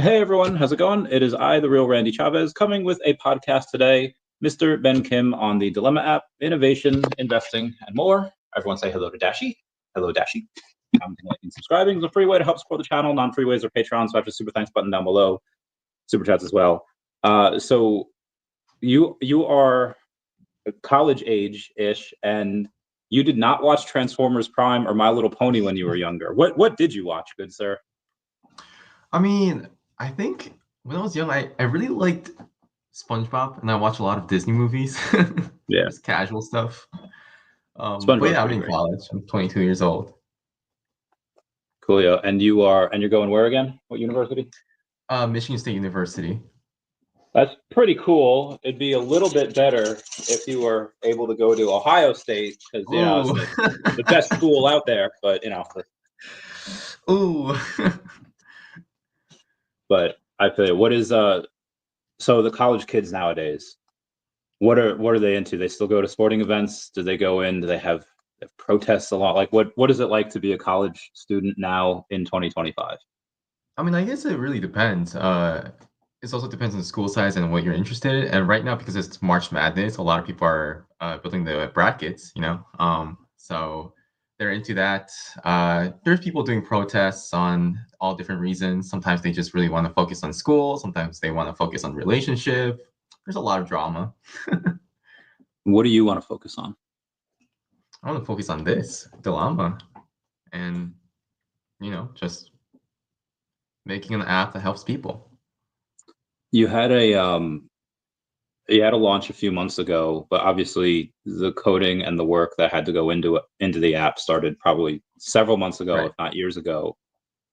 Hey everyone, how's it going? It is I, the real Randy Chavez, coming with a podcast today. Mr. Ben Kim on the Dilemaa app, innovation, investing, and more. Everyone say hello to Dashi. Hello, Dashi. Commenting, liking, subscribing is a free way to help support the channel. Non-free ways are Patreon, so I have a super thanks button down below. Super chats as well. So you are college age-ish, and you did not watch Transformers Prime or My Little Pony when you were younger. What did you watch, good sir? I mean, I think when I was young, I really liked SpongeBob, and I watched a lot of Disney movies. Yeah, Just casual stuff. But SpongeBob's yeah, I'm pretty in great. college. I'm 22 years old. Coolio. And you're going where again? What university? Michigan State University. That's pretty cool. It'd be a little bit better if you were able to go to Ohio State, because it's Ooh. the best school out there. But Ooh. but I feel you. What is so the college kids nowadays? What are they into? They still go to sporting events? Do they go in? Do they have protests a lot? Like what is it like to be a college student now in 2025? I mean, I guess it really depends. It also depends on the school size and what you're interested in. And right now, because it's March Madness, a lot of people are building the brackets, so they're into that. There's people doing protests on all different reasons. Sometimes they just really want to focus on school. Sometimes they want to focus on relationship. There's a lot of drama. What do you want to focus on? I want to focus on this dilemma and, just making an app that helps people. You had a launch a few months ago, but obviously the coding and the work that had to go into the app started probably several months ago, Right. if not years ago.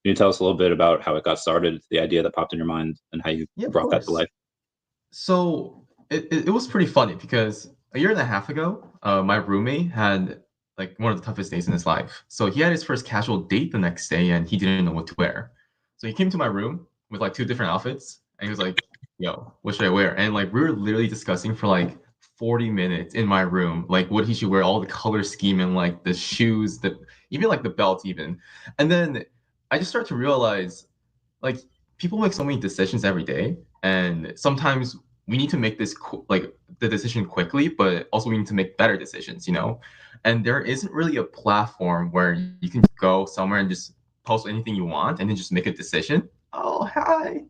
Can you tell us a little bit about how it got started, the idea that popped in your mind, and how you Yeah, of brought that to course. life? So it was pretty funny because a year and a half ago, my roommate had like one of the toughest days in his life. So he had his first casual date the next day and he didn't know what to wear. So he came to my room with like two different outfits and he was like, yo, what should I wear? And like we were literally discussing for like 40 minutes in my room, like what he should wear, all the color scheme and like the shoes, even like the belt even. And then I just started to realize like people make so many decisions every day and sometimes we need to make like the decision quickly, but also we need to make better decisions. And there isn't really a platform where you can go somewhere and just post anything you want and then just make a decision. Oh, hi.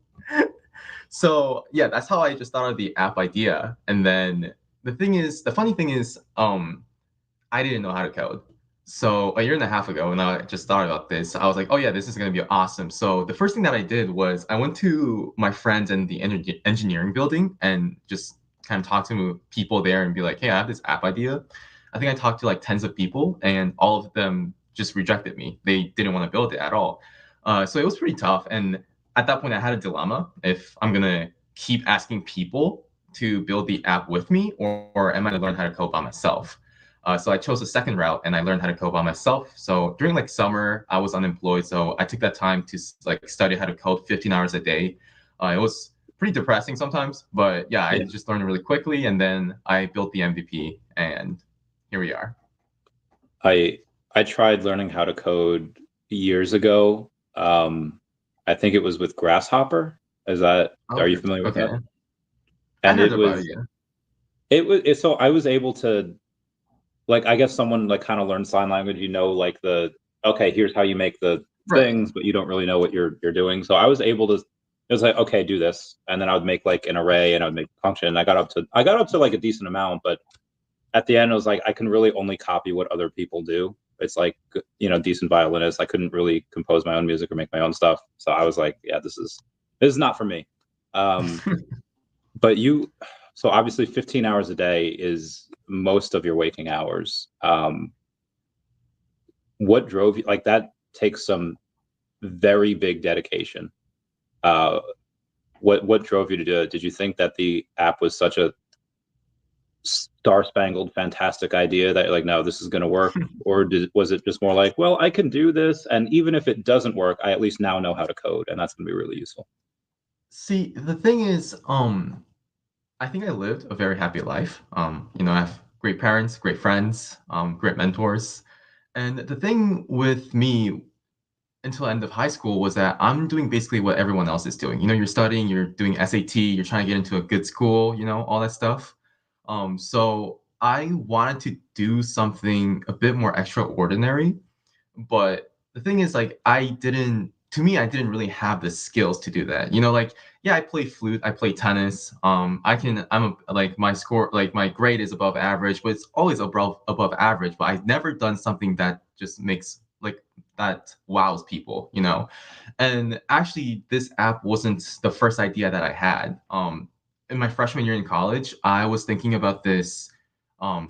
So yeah, that's how I just thought of the app idea. And then the funny thing is, I didn't know how to code. So a year and a half ago, when I just thought about this, I was like, oh yeah, this is going to be awesome. So the first thing that I did was I went to my friends in the engineering building and just kind of talked to people there and be like, hey, I have this app idea. I think I talked to like tens of people and all of them just rejected me. They didn't want to build it at all. So it was pretty tough. And at that point, I had a dilemma if I'm going to keep asking people to build the app with me or am I going to learn how to code by myself? So I chose the second route and I learned how to code by myself. So during like summer, I was unemployed. So I took that time to like study how to code 15 hours a day. It was pretty depressing sometimes, but yeah, I Yeah, just learned really quickly. And then I built the MVP and here we are. I tried learning how to code years ago. I think it was with Grasshopper. Are you Okay. familiar with that? Okay. I And heard about it. Yeah. so I was able to, like, I guess someone like kind of learned sign language, like okay, here's how you make the Right. things, but you don't really know what you're doing. So I was able to, it was like, okay, do this. And then I would make like an array and I would make a function. And I got up to like a decent amount, but at the end it was like, I can really only copy what other people do. It's like, decent violinist. I couldn't really compose my own music or make my own stuff. So I was like, yeah, this is not for me. Um, but so obviously 15 hours a day is most of your waking hours. What drove you, like, that takes some very big dedication. uh what drove you to do it? Did you think that the app was such a star spangled fantastic idea that you're like, no, this is going to work? Or was it just more like, well, I can do this, and even if it doesn't work, I at least now know how to code, and that's going to be really useful? See, the thing is, I think I lived a very happy life. I have great parents, great friends, great mentors. And the thing with me until the end of high school was that I'm doing basically what everyone else is doing. You know, you're studying, you're doing SAT, you're trying to get into a good school, you know, all that stuff. So I wanted to do something a bit more extraordinary, but the thing is, like, I didn't really have the skills to do that. You know, like, yeah, I play flute, I play tennis. Like, my score, like, my grade is above average, but it's always above average. But I've never done something that just makes like that wows people, you know. And actually, this app wasn't the first idea that I had. In my freshman year in college, I was thinking about this how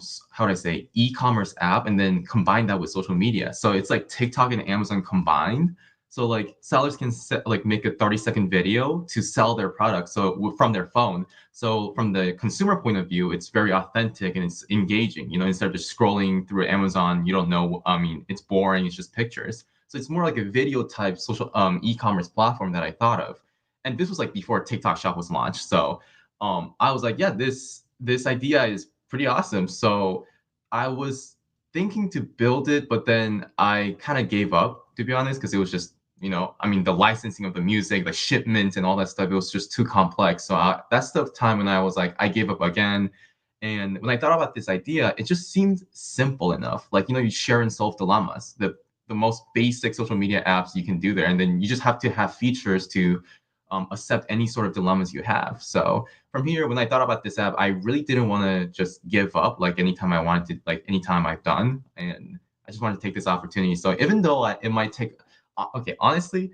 do I say, e-commerce app, and then combine that with social media. So it's like TikTok and Amazon combined. So like sellers can like make a 30-second video to sell their product from their phone. So from the consumer point of view, it's very authentic and it's engaging. You know, instead of just scrolling through Amazon, you don't know. I mean, it's boring. It's just pictures. So it's more like a video type social e-commerce platform that I thought of. And this was like before TikTok Shop was launched. So I was like, yeah, this idea is pretty awesome. So I was thinking to build it, but then I kind of gave up, to be honest, because it was just, you know, I mean, the licensing of the music, the shipment, and all that stuff, it was just too complex. So that's the time when I was like, I gave up again. And when I thought about this idea, it just seemed simple enough. Like, you know, you share and solve dilemmas, the most basic social media apps you can do there. And then you just have to have features to accept any sort of dilemmas you have. So from here, when I thought about this app, I really didn't want to just give up like anytime I wanted to, like anytime I've done. And I just wanted to take this opportunity. So even though it might take, okay, honestly,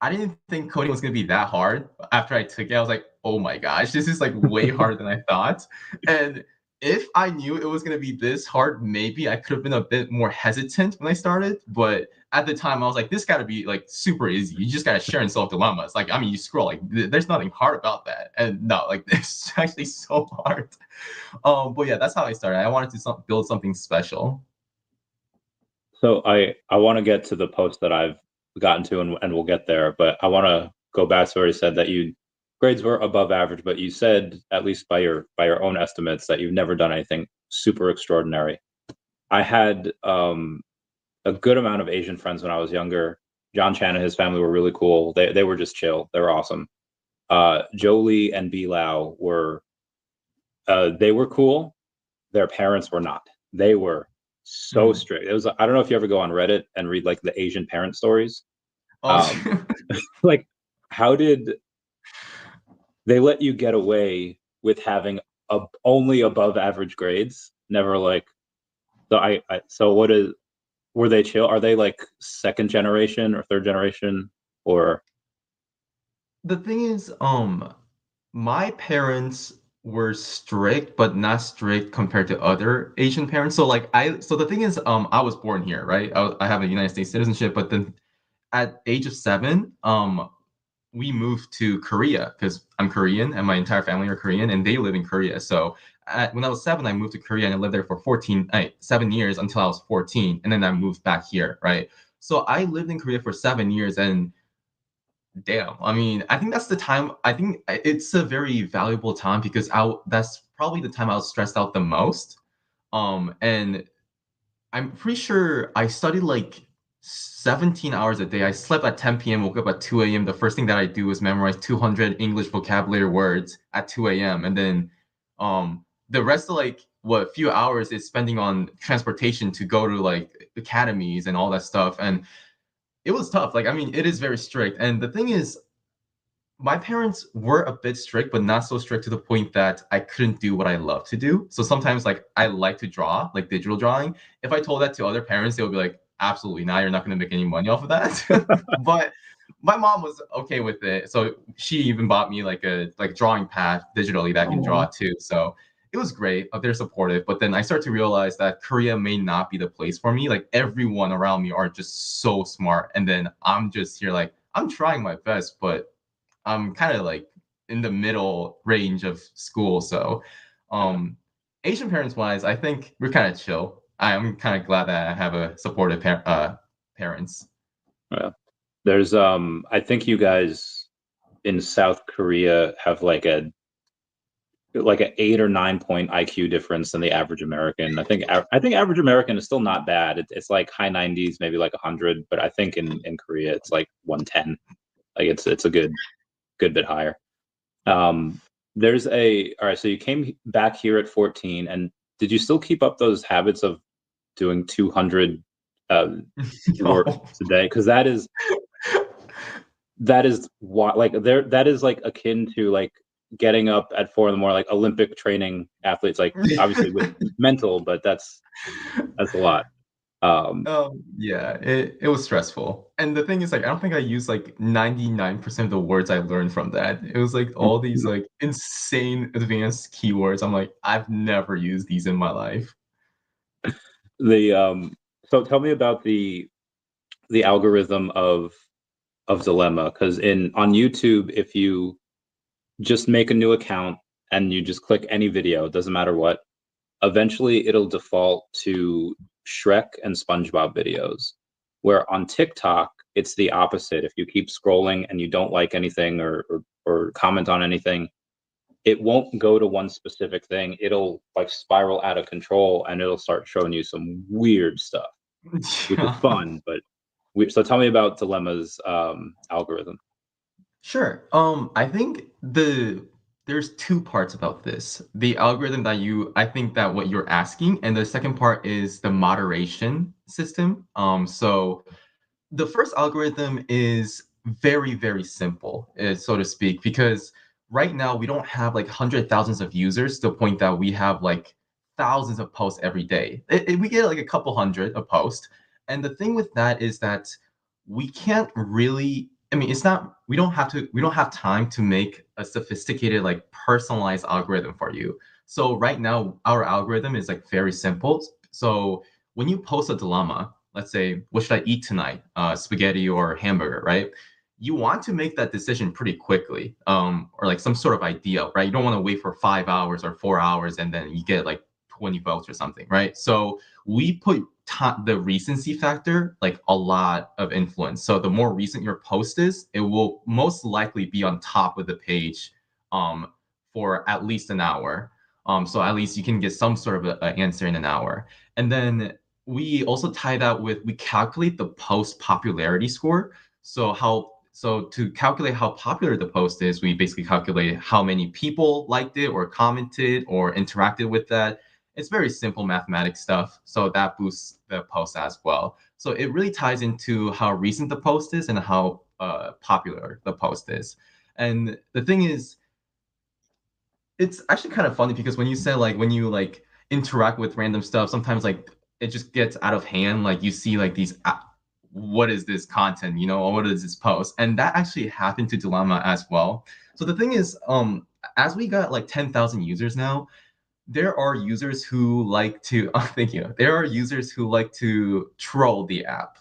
I didn't think coding was going to be that hard. After I took it, I was like, oh my gosh, this is like way harder than I thought. And if I knew it was going to be this hard, maybe I could have been a bit more hesitant when I started. But at the time, I was like, this got to be like super easy. You just got to share and solve dilemmas. Like, I mean, you scroll, like, there's nothing hard about that. And no, like, it's actually so hard. But yeah, that's how I started. I wanted to build something special. So I want to get to the post that I've gotten to, and we'll get there. But I want to go back to where you said that you grades were above average, but you said, at least by your own estimates, that you've never done anything super extraordinary. I had a good amount of Asian friends when I was younger. John Chan and his family were really cool. They were just chill. They were awesome. Jolie and Bilao were they were cool. Their parents were not. They were so strict. It was, I don't know if you ever go on Reddit and read like the Asian parent stories. Oh. Like, how did they let you get away with having only above average grades? Never like, so what is, were they chill? Are they like second generation or third generation or? The thing is, my parents were strict, but not strict compared to other Asian parents. So the thing is, I was born here, right? I have a United States citizenship, but then at age of 7, we moved to Korea because I'm Korean and my entire family are Korean and they live in Korea. So when I was 7, I moved to Korea and I lived there for 7 years until I was 14, and then I moved back here, right? So I lived in Korea for 7 years, and damn, I mean, I think that's the time. I think it's a very valuable time because that's probably the time I was stressed out the most. And I'm pretty sure I studied like 17 hours a day. I slept at 10 p.m., woke up at 2 a.m. The first thing that I do is memorize 200 English vocabulary words at 2 a.m. And then the rest of like what few hours is spending on transportation to go to like academies and all that stuff. And it was tough. Like, I mean, it is very strict. And the thing is, my parents were a bit strict, but not so strict to the point that I couldn't do what I love to do. So sometimes, like, I like to draw, like digital drawing. If I told that to other parents, they would be like, absolutely not. You're not going to make any money off of that. But my mom was okay with it. So she even bought me like a drawing pad digitally that I can draw too. So it was great. They're supportive. But then I started to realize that Korea may not be the place for me. Like, everyone around me are just so smart. And then I'm just here like, I'm trying my best, but I'm kind of like in the middle range of school. So, Asian parents wise, I think we're kind of chill. I'm kind of glad that I have a supportive parents. Yeah. There's I think you guys in South Korea have like like an 8 or 9 point IQ difference than the average American. I think average American is still not bad. It's like high 90s, maybe like 100, but I think in Korea it's like 110. Like it's a good bit higher. There's all right. So you came back here at 14, and did you still keep up those habits of doing 200 words a day? Because that is what, like, that is like akin to like getting up at 4 a.m, like Olympic training athletes, like obviously with mental, but that's a lot. Yeah, it was stressful. And the thing is, like, I don't think I used like 99% of the words I learned from that. It was like all these like insane advanced keywords. I'm like, I've never used these in my life. So tell me about the algorithm of Dilemaa, because on YouTube, if you just make a new account and you just click any video, it doesn't matter what, eventually it'll default to Shrek and SpongeBob videos. Where on TikTok, it's the opposite. If you keep scrolling and you don't like anything or comment on anything, it won't go to one specific thing. It'll like spiral out of control and it'll start showing you some weird stuff, which is fun. But so tell me about Dilemaa's algorithm. Sure. I think there's two parts about this. The algorithm I think that what you're asking, and the second part is the moderation system. So the first algorithm is very, very simple, so to speak, because right now we don't have like hundred thousands of users to the point that we have like thousands of posts every day. We get like a couple hundred a post. And the thing with that is that we can't really, I mean, it's not, we don't have time to make a sophisticated, like personalized algorithm for you. So right now, our algorithm is like very simple. So when you post a dilemma, let's say, what should I eat tonight? Spaghetti or hamburger, right? You want to make that decision pretty quickly, or like some sort of idea, right? You don't want to wait for 5 hours or 4 hours and then you get like 20 votes or something, right? So we put the recency factor like a lot of influence. So the more recent your post is, it will most likely be on top of the page for at least an hour. So at least you can get some sort of an answer in an hour. And then we also tie that with, we calculate the post popularity score. So to calculate how popular the post is, we basically calculate how many people liked it or commented or interacted with that. It's very simple mathematics stuff. So that boosts the post as well. So it really ties into how recent the post is and how popular the post is. And the thing is, it's actually kind of funny because when you say like when you like interact with random stuff, sometimes like it just gets out of hand. Like you see like these, what is this content? You know, or what is this post? And that actually happened to Dilemaa as well. So the thing is, as we got like 10,000 users now, there are users who like to thank you. There are users who like to troll the app,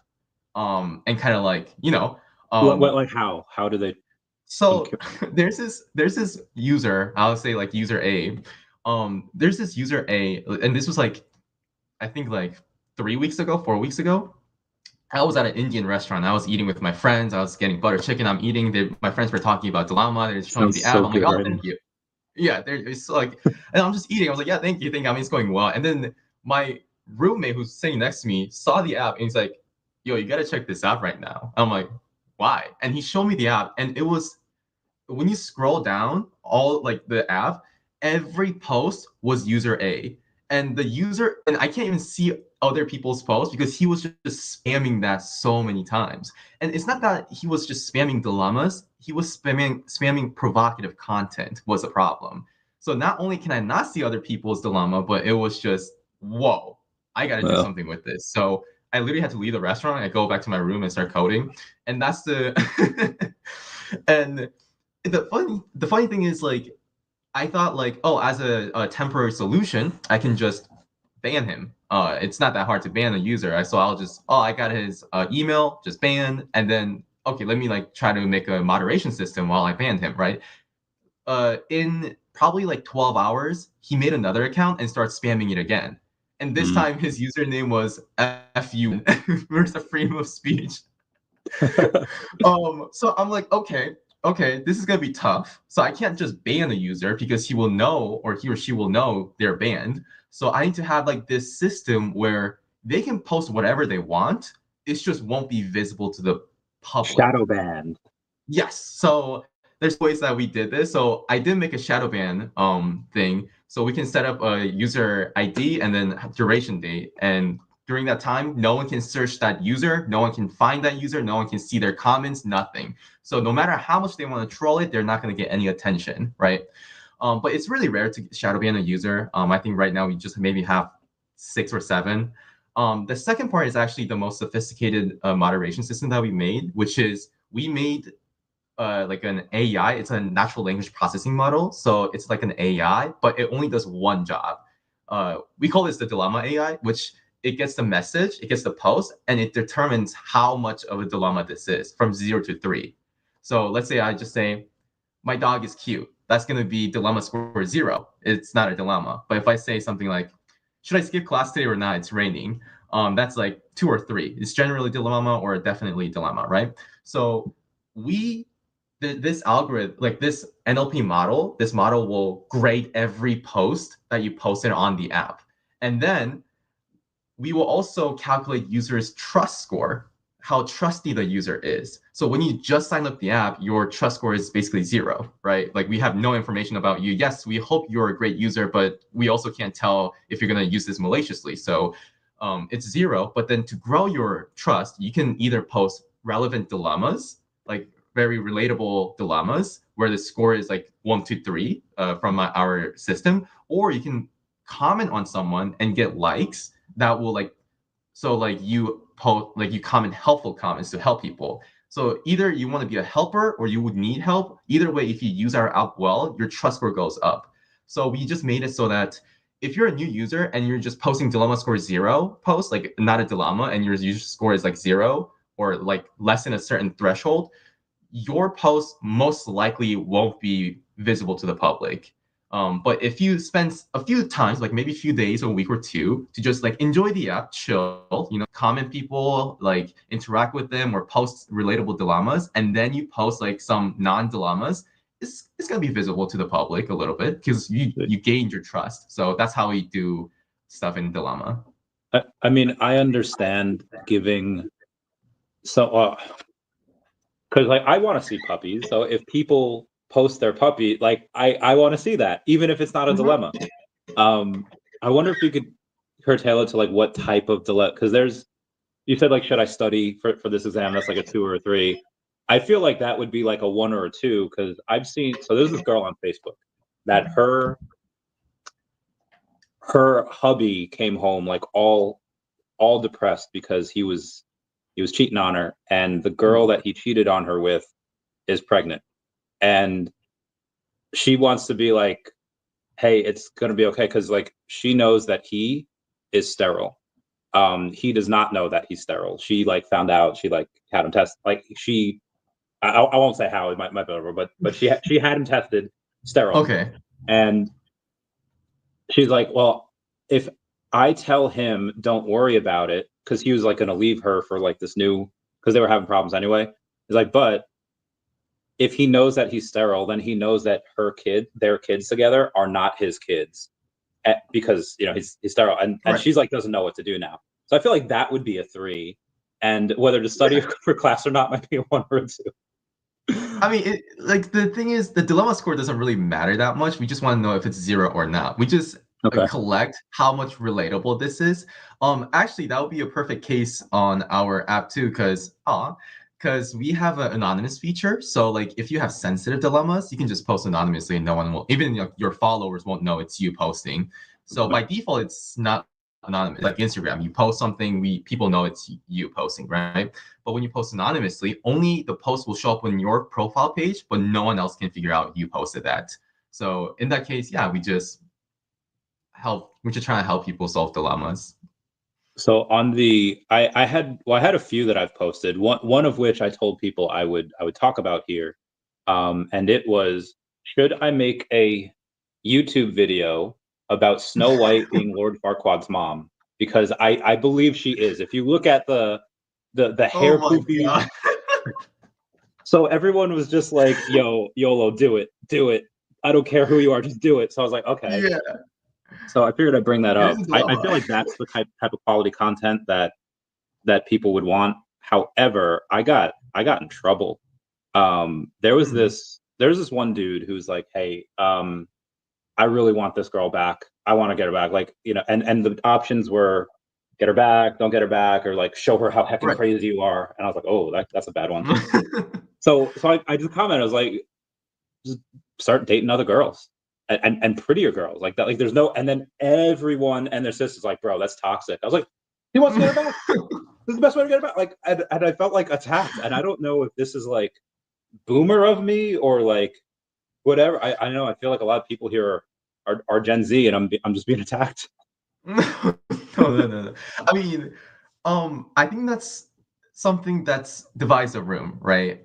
and kind of like, you know, What like how do they? so there's this user, I'll say like user A. There's this user A, and this was like, I think like 3 weeks ago, 4 weeks ago. I was at an Indian restaurant. I was eating with my friends. I was getting butter chicken. I'm eating. My friends were talking about Dilemaa. They're showing me the app. So I'm like, good oh, right thank now. you. Yeah, it's like, and I'm just eating. I was like, yeah, thank you. I mean, it's going well. And then my roommate who's sitting next to me saw the app and he's like, yo, you gotta check this out right now. I'm like, why? And he showed me the app, and it was, when you scroll down all like the app, every post was user A. And the user, and I can't even see other people's posts because he was just spamming that so many times. And it's not that he was just spamming dilemmas, he was spamming provocative content was a problem. So not only can I not see other people's dilemma, but it was just, whoa, I gotta do something with this. So I literally had to leave the restaurant. I go back to my room and start coding. And that's the and the funny thing is, like, I thought like, oh, as a temporary solution, I can just ban him. It's not that hard to ban a user. So I'll just, oh, I got his email, just ban, and then okay, let me like try to make a moderation system while I banned him, right? In probably like 12 hours, he made another account and started spamming it again. And this time his username was FU, where's the freedom of speech? So I'm like, okay, okay, this is gonna be tough. So I can't just ban a user because he will know, or he or she will know they're banned. So I need to have like this system where they can post whatever they want. It just won't be visible to the public. Shadow banned. Yes. So there's ways that we did this. So I did make a shadow ban thing. So we can set up a user ID and then duration date. And during that time, no one can search that user, no one can find that user, no one can see their comments, nothing. So no matter how much they want to troll it, they're not going to get any attention, right? But it's really rare to shadow ban a user. I think right now we just maybe have 6 or 7. The second part is actually the most sophisticated moderation system that we made, which is we made like an AI. It's a natural language processing model. So it's like an AI, but it only does one job. We call this the Dilemaa AI, which it gets the message, it gets the post, and it determines how much of a dilemma this is from 0 to 3. So let's say I just say, my dog is cute. That's going to be dilemma score 0. It's not a dilemma. But if I say something like, should I skip class today or not? It's raining. That's like 2 or 3. It's generally dilemma or definitely dilemma, right? So this algorithm, like this NLP model, this model will grade every post that you posted on the app. And then we will also calculate users' trust score, how trusty the user is. So when you just sign up the app, your trust score is basically 0, right? Like we have no information about you. Yes, we hope you're a great user, but we also can't tell if you're going to use this maliciously. So it's 0. But then to grow your trust, you can either post relevant dilemmas, like very relatable dilemmas, where the score is like 1 to 3 from our system, or you can comment on someone and get likes that will like, so like you post, like you comment helpful comments to help people. So either you want to be a helper or you would need help. Either way, if you use our app well, your trust score goes up. So we just made it so that if you're a new user and you're just posting dilemma score 0 post, like not a dilemma, and your user score is like 0 or like less than a certain threshold, your post most likely won't be visible to the public. But if you spend a few times, like maybe a few days or a week or two, to just like enjoy the app, chill, comment people, like interact with them or post relatable dilemmas, and then you post like some non-dilemmas, it's gonna be visible to the public a little bit because you gained your trust. So that's how we do stuff in Dilemaa. I mean, I understand giving so because like I want to see puppies. So if people post their puppy, like I want to see that, even if it's not a dilemma. I wonder if you could curtail it to like what type of dilemma, because you said like, should I study for this exam? That's like a 2 or a 3. I feel like that would be like a 1 or a 2, because I've seen, so there's this girl on Facebook that her hubby came home like all depressed because he was cheating on her, and the girl that he cheated on her with is pregnant, and she wants to be like, hey, it's gonna be okay, because like she knows that he is sterile. He does not know that he's sterile. She like found out. She like had him test. Like I won't say how, it might be over, but she had him tested sterile. Okay. And she's like, well, if I tell him don't worry about it, because he was like gonna leave her for like this new, because they were having problems anyway. He's like, but if he knows that he's sterile, then he knows that their kids together are not his kids, because he's sterile, and she's like doesn't know what to do now. So I feel like that would be a 3, and whether to study for class or not might be a 1 or a 2. I mean, like the thing is, the dilemma score doesn't really matter that much. We just want to know if it's 0 or not. We just collect how much relatable this is. Actually, that would be a perfect case on our app too, because we have an anonymous feature. So like, if you have sensitive dilemmas, you can just post anonymously, and no one will, even your followers won't know it's you posting. So by default, it's not anonymous. Like Instagram, you post something, people know it's you posting, right? But when you post anonymously, only the post will show up on your profile page, but no one else can figure out you posted that. So in that case, yeah, we're just trying to help people solve dilemmas. So on I had a few that I've posted. One of which I told people I would talk about here, and it was, should I make a YouTube video about Snow White being Lord Farquaad's mom? Because I believe she is. If you look at the hair poofy, So everyone was just like, "Yo, YOLO, do it, do it. I don't care who you are, just do it." So I was like, "Okay." Yeah, So I figured I'd bring that it is up. a I dilemma. feel like that's the type of quality content that people would want. However, I got in trouble. Mhm. There's this one dude who's like, "Hey, I really want this girl back. I want to get her back." Like, and the options were get her back, don't get her back, or like show her how heckin' Right. crazy you are. And I was like, "Oh, that's a bad one." So I just commented. I was like, just start dating other girls and prettier girls like that. Like there's no, and then everyone and their sisters like, bro, that's toxic. I was like, he wants to get her back. This is the best way to get her back. Like, and I felt like attacked. And I don't know if this is like boomer of me or like whatever. I know I feel like a lot of people here are Gen Z, and I'm just being attacked. No, no. I mean, I think that's something that's divides the room, right?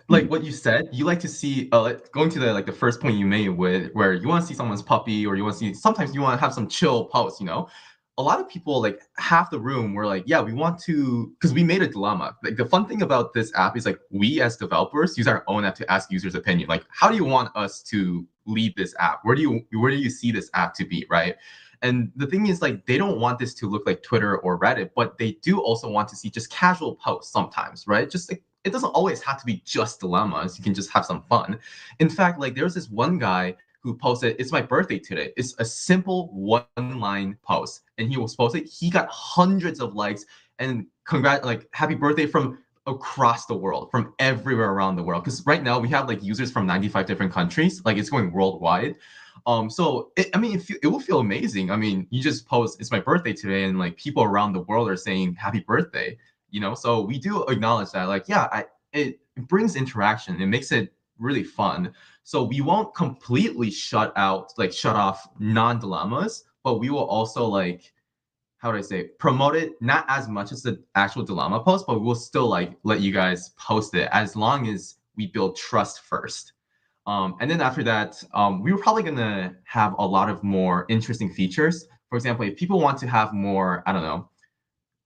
Like what you said, you like to see, like going to the first point you made with where you want to see someone's puppy, or you want to see, sometimes you want to have some chill posts, you know. A lot of people, like half the room, were like, yeah, we want to, because we made a dilemma. Like the fun thing about this app is like we as developers use our own app to ask users' opinion. Like, how do you want us to lead this app? Where do you see this app to be, right? And the thing is, like, they don't want this to look like Twitter or Reddit, but they do also want to see just casual posts sometimes, right? Just like it doesn't always have to be just dilemmas. You can just have some fun. In fact, like there was this one guy who posted, "It's my birthday today." It's a simple one-line post, and he was posted. He got hundreds of likes and like happy birthday from across the world, from everywhere around the world. Because right now we have like users from 95 different countries. Like it's going worldwide. So I mean, it will feel amazing. I mean, you just post, "It's my birthday today," and like people around the world are saying happy birthday. You know, so we do acknowledge that. Like, yeah, it brings interaction. It makes it really fun. So we won't completely shut off non-dilemmas, but we will also like, how do I say, promote it not as much as the actual dilemma post, but we'll still like let you guys post it as long as we build trust first. And then after that, we were probably gonna have a lot of more interesting features. For example, if people want to have more, I don't know,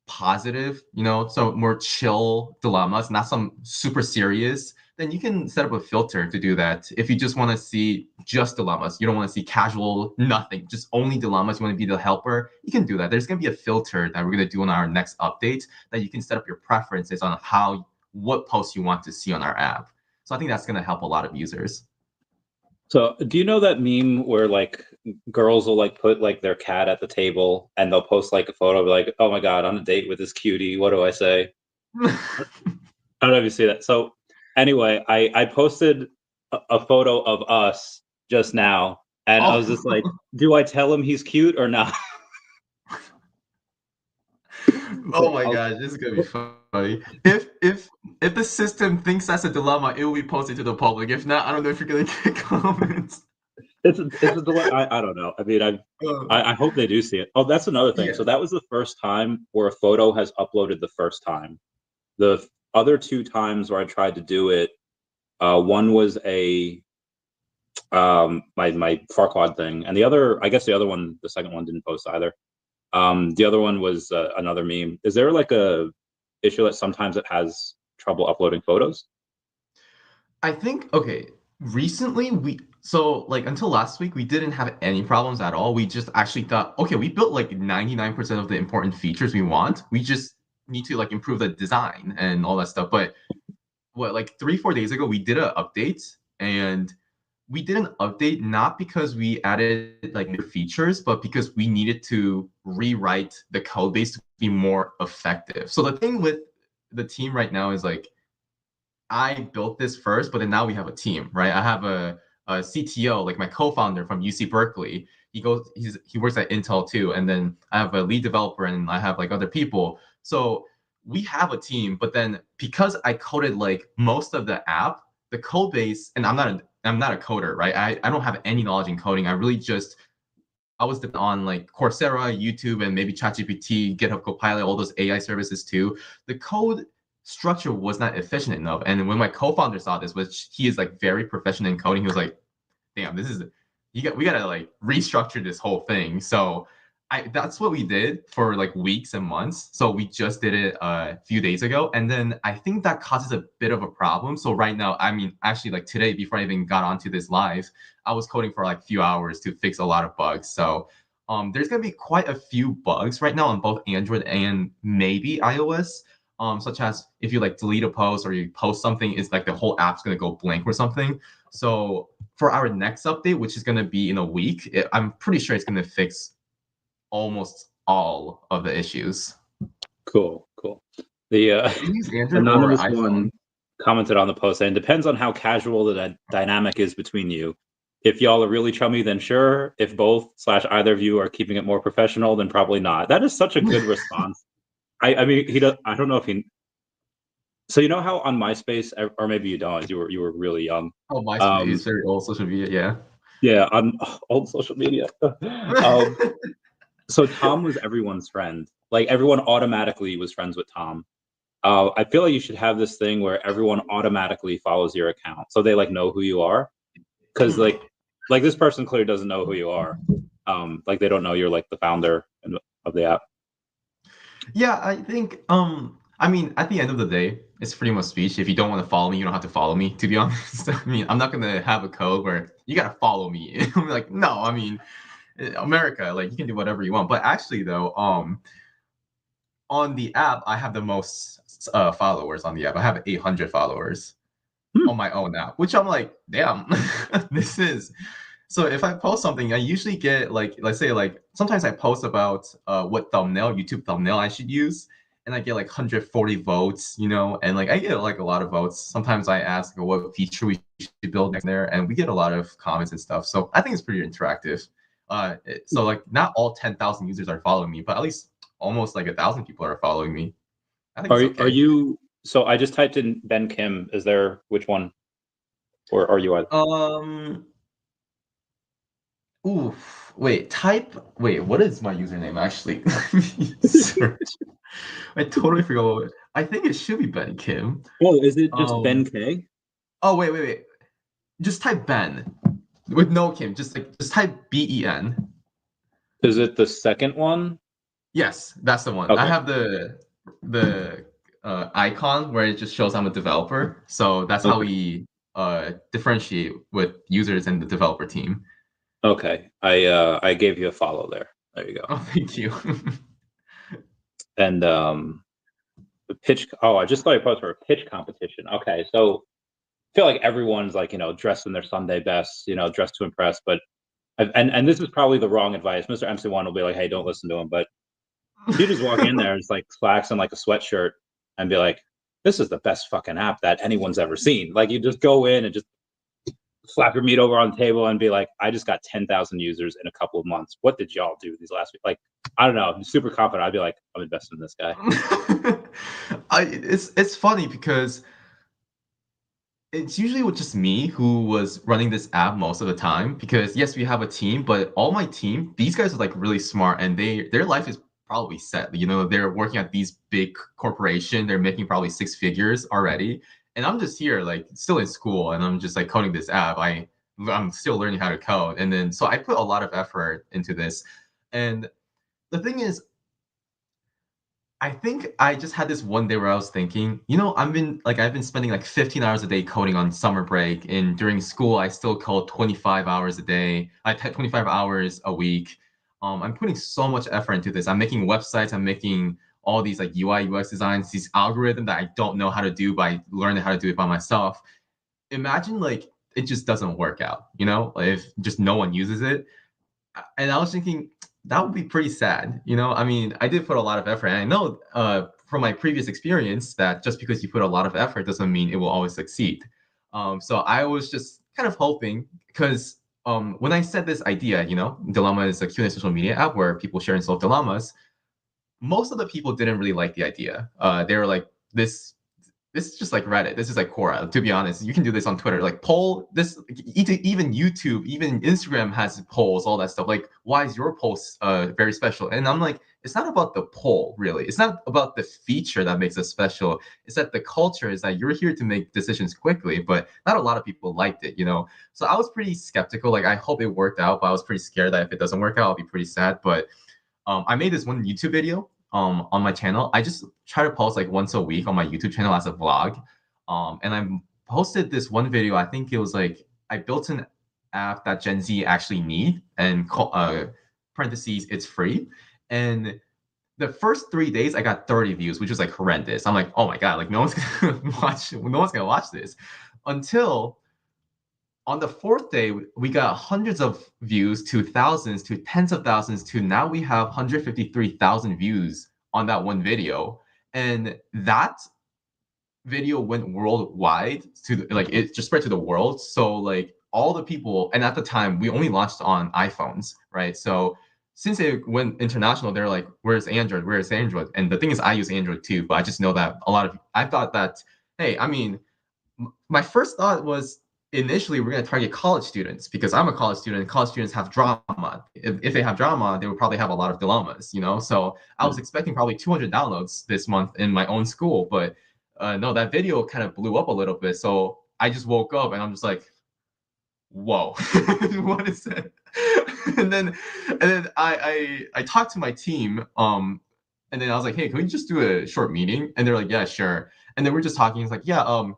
positive, so more chill dilemmas, not some super serious, then you can set up a filter to do that. If you just want to see just dilemmas, you don't want to see casual, nothing, just only dilemmas, you want to be the helper, you can do that. There's going to be a filter that we're going to do on our next update that you can set up your preferences on what posts you want to see on our app. So I think that's going to help a lot of users. So do you know that meme where like girls will like put like their cat at the table and they'll post like a photo of like, oh my god, on a date with this cutie, what do I say? I don't know if you see that. So anyway, I posted a photo of us just now, and I was just like, Oh. do I tell him he's cute or not? Oh Like, my gosh, this is gonna be funny. If the system thinks that's a dilemma, it will be posted to the public. If not, I don't know if you're gonna get comments. it's a delay. I don't know. I mean, Uh, I hope they do see it. Oh, that's another thing. yeah. So that was the first time where a photo has uploaded the first time. The other two times where I tried to do it, one was a my Farquad thing, and the other, I guess the other one, the second one didn't post either. The other one was another meme. Is there like a issue that sometimes it has trouble uploading photos? I think, okay, recently so like until last week we didn't have any problems at all. We just actually thought, okay, we built like 99% of the important features we want. We just need to like improve the design and all that stuff. But what, like 3 4 days ago we did an update, and we did an update not because we added like new features, but because we needed to rewrite the code base to be more effective. So the thing with the team right now is like, I built this first, but then now we have a team, right? I have a CTO, like my co-founder from UC Berkeley. He works at Intel too, and then I have a lead developer, and I have like other people. So we have a team, but then because I coded like most of the app, the code base, and I'm not a coder, right? I don't have any knowledge in coding. I was dependent on like Coursera, YouTube, and maybe ChatGPT, GitHub Copilot, all those AI services too. The code structure was not efficient enough. And when my co-founder saw this, which he is like very proficient in coding, he was like, "Damn, we gotta like restructure this whole thing." So that's what we did for like weeks and months. So we just did it a few days ago, and then I think that causes a bit of a problem. So right now, I mean, actually, like today, before I even got onto this live, I was coding for like a few hours to fix a lot of bugs. So there's gonna be quite a few bugs right now on both Android and maybe iOS. Such as if you like delete a post or you post something, it's like the whole app's gonna go blank or something. So for our next update, which is gonna be in a week, I'm pretty sure it's gonna fix almost all of the issues. Cool. The Do you use Android or anonymous iPhone? one commented on the post saying, depends on how casual the dynamic is between you. If y'all are really chummy, then sure. If both / either of you are keeping it more professional, then probably not. That is such a good response. I mean, he does. I don't know if he. So you know how on MySpace, or maybe you don't. You were really young. Oh, MySpace is very old social media. Yeah. Yeah, on old social media. So Tom was everyone's friend. Like everyone automatically was friends with Tom. I feel like you should have this thing where everyone automatically follows your account, so they like know who you are. Because like this person clearly doesn't know who you are. Like they don't know you're like the founder of the app. Yeah, I think I mean at the end of the day, it's freedom of speech. If you don't want to follow me, you don't have to follow me, to be honest. I mean, I'm not gonna have a code where you gotta follow me. I'm like, no, I mean America, like you can do whatever you want. But actually though, on the app, I have the most followers on the app. I have 800 followers on my own app, which I'm like, damn, this is. So if I post something, I usually get like, let's say like, sometimes I post about what YouTube thumbnail I should use, and I get like 140 votes, and like I get like a lot of votes. Sometimes I ask what feature we should build in there, and we get a lot of comments and stuff. So I think it's pretty interactive. So like not all 10,000 users are following me, but at least almost like 1,000 people are following me. I think it's okay. Are you? So I just typed in Ben Kim. Is there which one, or are you? Oof. Wait, what is my username actually? Let me search. I totally forgot. I think it should be Ben Kim. Oh, is it just Ben K? Oh, wait. Just type Ben with no Kim. Just type BEN. Is it the second one? Yes, that's the one. Okay. I have the icon where it just shows I'm a developer. So that's how we differentiate with users and the developer team. Okay, I gave you a follow there. There you go. Oh, thank you. And the pitch. Oh, I just thought you posted for a pitch competition. Okay, so I feel like everyone's like dressed in their Sunday best, dressed to impress. But and this is probably the wrong advice. Mr. MC1 will be like, hey, don't listen to him. But you just walk in there, it's like slacks and like a sweatshirt, and be like, this is the best fucking app that anyone's ever seen. Like you just go in and just slap your meat over on the table and be like, I just got 10,000 users in a couple of months. What did y'all do these last week? Like, I don't know. I'm super confident. I'd be like, I'm investing in this guy. It's funny because it's usually with just me who was running this app most of the time. Because yes, we have a team, but all my team, these guys are like really smart, and their life is probably set. They're working at these big corporation. They're making probably 6 figures already, and I'm just here like still in school, and I'm just like coding this app. I'm still learning how to code, and then so I put a lot of effort into this, and the thing is, I think I just had this one day where I was thinking, I've been spending like 15 hours a day coding on summer break, and during school I still code 25 hours a day. I type 25 hours a week. I'm putting so much effort into this. I'm making websites. I'm making all these like UI UX designs, these algorithms that I don't know how to do by learning how to do it by myself. Imagine like it just doesn't work out, if just no one uses it. And I was thinking that would be pretty sad. I mean, I did put a lot of effort, and I know from my previous experience that just because you put a lot of effort doesn't mean it will always succeed. So I was just kind of hoping because when I said this idea, Dilemaa is a Q&A social media app where people share and solve dilemmas. Most of the people didn't really like the idea. They were like, this is just like Reddit. This is like Quora. To be honest, you can do this on Twitter. Like poll this, even YouTube, even Instagram has polls, all that stuff. Like, why is your post very special? And I'm like, it's not about the poll, really. It's not about the feature that makes us special. It's that the culture is that you're here to make decisions quickly, but not a lot of people liked it, So I was pretty skeptical. Like, I hope it worked out, but I was pretty scared that if it doesn't work out, I'll be pretty sad. But I made this one YouTube video on my channel. I just try to post like once a week on my YouTube channel as a vlog. And I posted this one video. I think it was like I built an app that Gen Z actually need, and parentheses, it's free. And the first 3 days I got 30 views, which was like horrendous. I'm like, oh my god, like no one's gonna watch this. Until on the fourth day, we got hundreds of views to thousands to tens of thousands to now we have 153,000 views on that one video. And that video went worldwide to like it just spread to the world. So like all the people, and at the time we only launched on iPhones, right? So since it went international, they're like, where's Android? Where's Android? And the thing is, I use Android too, but I just know that I thought that, hey, I mean, my first thought was initially we're going to target college students because I'm a college student and college students have drama. If they have drama, they would probably have a lot of dilemmas, you know? So I was expecting probably 200 downloads this month in my own school, but no, that video kind of blew up a little bit. So I just woke up and I'm just like, whoa, what is it? and then I talked to my team, and then I was like, hey, can we just do a short meeting? And they're like, yeah, sure. And then we're just talking. It's like, yeah,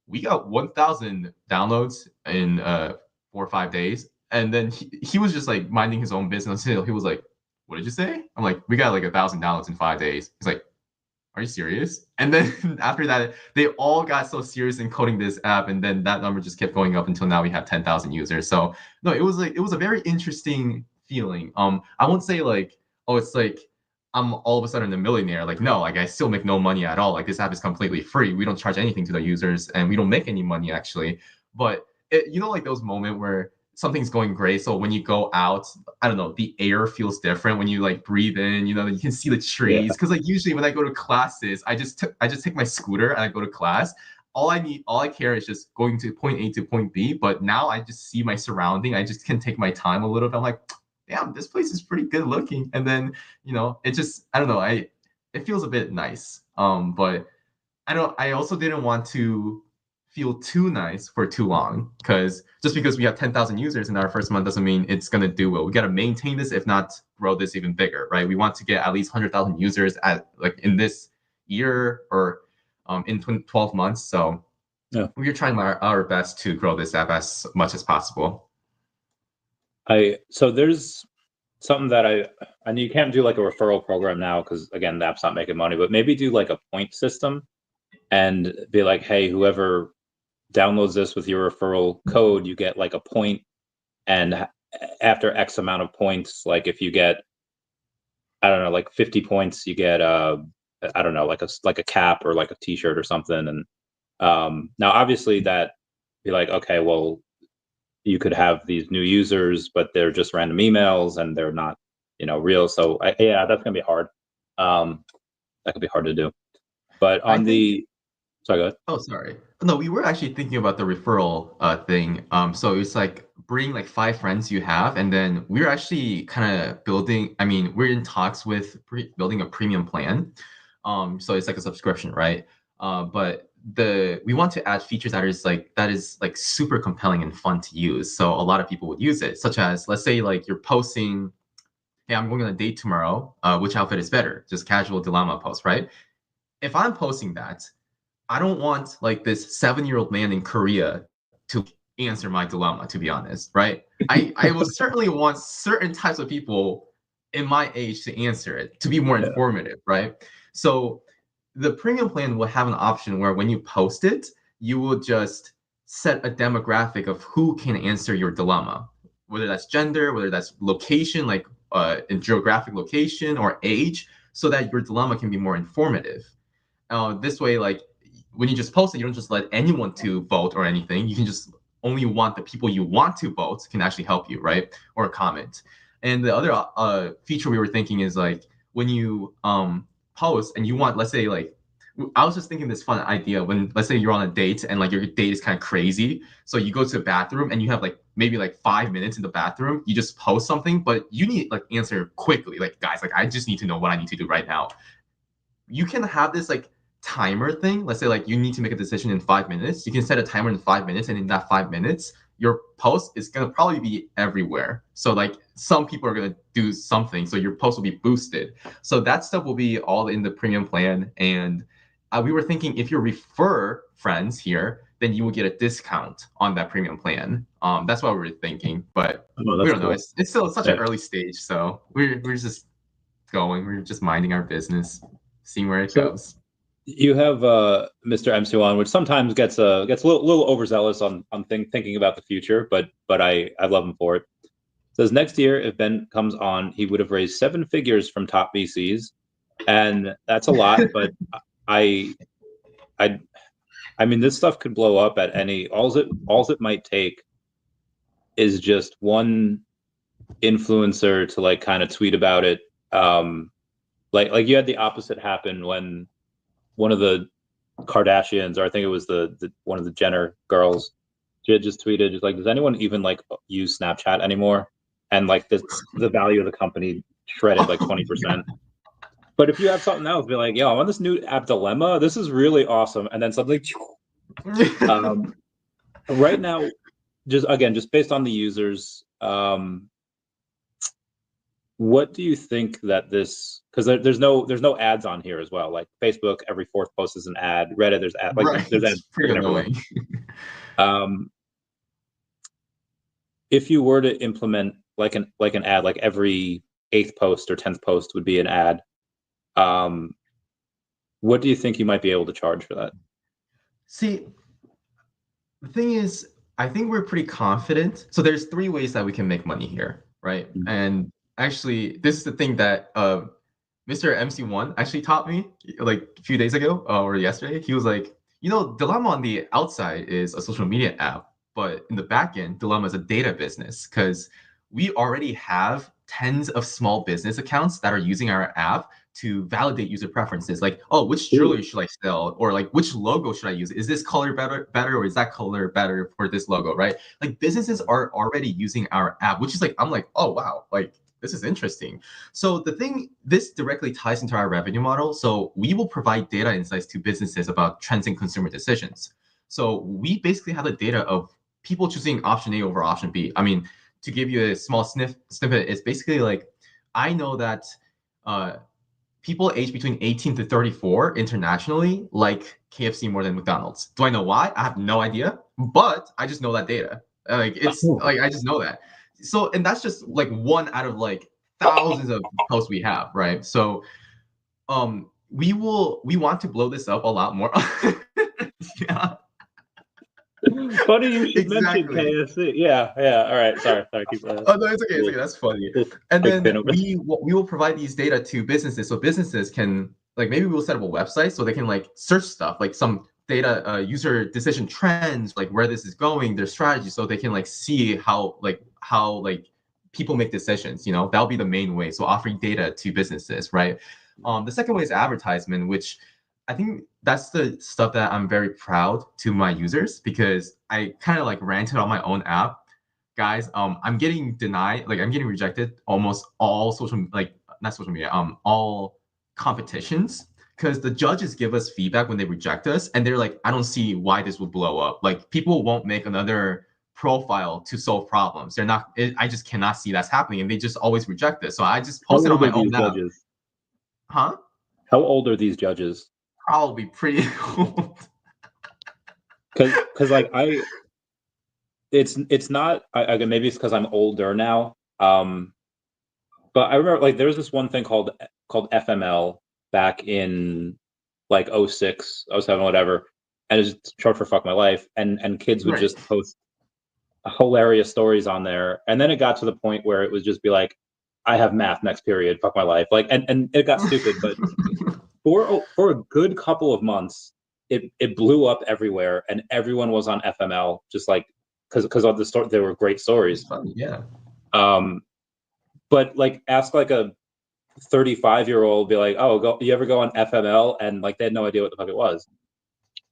we got 1,000 downloads in 4 or 5 days. And then he was just like minding his own business. He was like, what did you say? I'm like, we got like 1,000 downloads in 5 days. He's like, are you serious? And then after that, they all got so serious in coding this app, and then that number just kept going up until now we have 10,000 users. So no, it was a very interesting feeling. I won't say like, oh, it's like I'm all of a sudden a millionaire. Like, no, like I still make no money at all. Like this app is completely free. We don't charge anything to the users, and we don't make any money actually. But you know, like those moments where something's going great. So when you go out, I don't know, the air feels different when you like breathe in, you know, you can see the trees. Cause like usually when I go to classes, I just take my scooter and I go to class. All I care is just going to point A to point B. But now I just see my surrounding. I just can take my time a little bit. I'm like, damn, this place is pretty good looking. And then, you know, it just, I don't know, it feels a bit nice. But I also didn't want to feel too nice for too long, because just because we have 10,000 users in our first month doesn't mean it's going to do well. We got to maintain this, if not grow this even bigger, right? We want to get at least 100,000 users at like in this year or in 12 months. So yeah, we're trying our best to grow this app as much as possible. So there's something that I know you can't do like a referral program now because again the app's not making money, but maybe do like a point system and be like, hey, whoever downloads this with your referral code, you get like a point, and after X amount of points, like if you get, I don't know, like 50 points, you get I don't know, like a cap or like a t-shirt or something. And now obviously that be like, okay, well, you could have these new users, but they're just random emails and they're not, you know, real. So yeah, that's gonna be hard. That could be hard to do. But on sorry, go ahead. Oh, sorry. No, we were actually thinking about the referral thing. So it's like bring like 5 friends you have, and then we're actually kind of building. I mean, we're in talks with building a premium plan. So it's like a subscription, right? But we want to add features that is like super compelling and fun to use. So a lot of people would use it, such as let's say like you're posting, hey, I'm going on a date tomorrow. Which outfit is better? Just casual dilemma post, right? If I'm posting that, I don't want like this 7-year-old man in Korea to answer my dilemma, to be honest, right? I will certainly want certain types of people in my age to answer it, to be more informative, right? So the premium plan will have an option where when you post it, you will just set a demographic of who can answer your dilemma, whether that's gender, whether that's location, like in geographic location or age, so that your dilemma can be more informative. This way, like when you just post it, you don't just let anyone to vote or anything. You can just only want the people you want to vote can actually help you, right? Or comment. And the other feature we were thinking is like when you post and you want, let's say like, I was just thinking this fun idea when, let's say you're on a date and like your date is kind of crazy. So you go to the bathroom and you have like maybe like 5 minutes in the bathroom. You just post something, but you need like answer quickly. Like, guys, like I just need to know what I need to do right now. You can have this like timer thing. Let's say like you need to make a decision in 5 minutes. You can set a timer in 5 minutes, and in that 5 minutes, your post is gonna probably be everywhere. So like some people are gonna do something, so your post will be boosted. So that stuff will be all in the premium plan. And we were thinking if you refer friends here, then you will get a discount on that premium plan. That's what we were thinking, but we don't know. It's still such an early stage, so we're just going. We're just minding our business, seeing where it goes. You have Mr. MC1, which sometimes gets a little overzealous on thinking about the future, but I love him for it. Says next year, if Ben comes on, he would have raised 7 figures from top VCs, and that's a lot. But I mean, this stuff could blow up at any. All it might take is just one influencer to like kind of tweet about it. Like you had the opposite happen when one of the Kardashians, or I think it was the one of the Jenner girls, she had just tweeted, just like, does anyone even like use Snapchat anymore? And like the value of the company shredded like 20%. But if you have something else, be like, yo, I'm on this new app Dilemaa. This is really awesome. And then something right now, just based on the users, what do you think that this, because there's no ads on here as well. Like Facebook, every 4th post is an ad. Reddit, there's ads. Like there's ads everywhere. If you were to implement like an ad, like every 8th post or 10th post would be an ad, what do you think you might be able to charge for that? See, the thing is, I think we're pretty confident. So there's 3 ways that we can make money here, right? Mm-hmm. And actually, this is the thing that Mr. MC1 actually taught me like a few days ago or yesterday. He was like, Dilemaa on the outside is a social media app, but in the back end, Dilemaa is a data business because we already have tens of small business accounts that are using our app to validate user preferences. Like, oh, which jewelry should I sell? Or like, which logo should I use? Is this color better or is that color better for this logo, right? Like businesses are already using our app, which is like, I'm like, oh, wow, like this is interesting. So this directly ties into our revenue model. So we will provide data insights to businesses about trends in consumer decisions. So we basically have the data of people choosing option A over option B. I mean, to give you a small snippet, it's basically like, I know that people aged between 18 to 34 internationally like KFC more than McDonald's. Do I know why? I have no idea, but I just know that data. Like it's like I just know that. So, and that's just like one out of like thousands of posts we have, right? So, we want to blow this up a lot more. Yeah. Funny you should mention KFC. Yeah. All right. Sorry. Keep going. Oh no, it's okay. That's funny. And then we will provide these data to businesses, so businesses can like maybe we'll set up a website so they can like search stuff like some data, user decision trends, like where this is going, their strategy, so they can like see how people make decisions. That'll be the main way. So offering data to businesses, right? The second way is advertisement, which I think that's the stuff that I'm very proud to my users because I kind of like ranted on my own app. Guys, I'm getting denied, like I'm getting rejected almost all all competitions because the judges give us feedback when they reject us and they're like, I don't see why this will blow up. Like people won't make another profile to solve problems. They're not, I just cannot see that's happening and they just always reject us. So I just posted on my own app. Huh? How old are these judges? Probably pretty old. Because like it's not. Maybe it's because I'm older now. But I remember like there was this one thing called FML back in like 06, 07, whatever, and it's short for fuck my life. And kids would just post hilarious stories on there, and then it got to the point where it was just be like, I have math next period, fuck my life, like, and it got stupid, but. For a good couple of months, it blew up everywhere, and everyone was on FML, just like because of the story. There were great stories. Yeah. But like, ask like a 35-year-old, be like, "Oh, you ever go on FML?" And like, they had no idea what the fuck it was.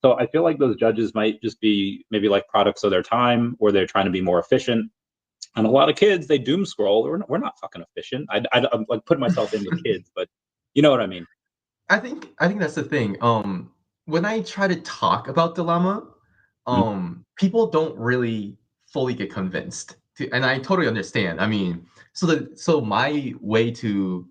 So I feel like those judges might just be maybe like products of their time, or they're trying to be more efficient. And a lot of kids, they doom scroll. We're not fucking efficient. I'm like putting myself in the kids, but you know what I mean. I think that's the thing. When I try to talk about Dilemaa, people don't really fully get convinced. And I totally understand. I mean, so my way to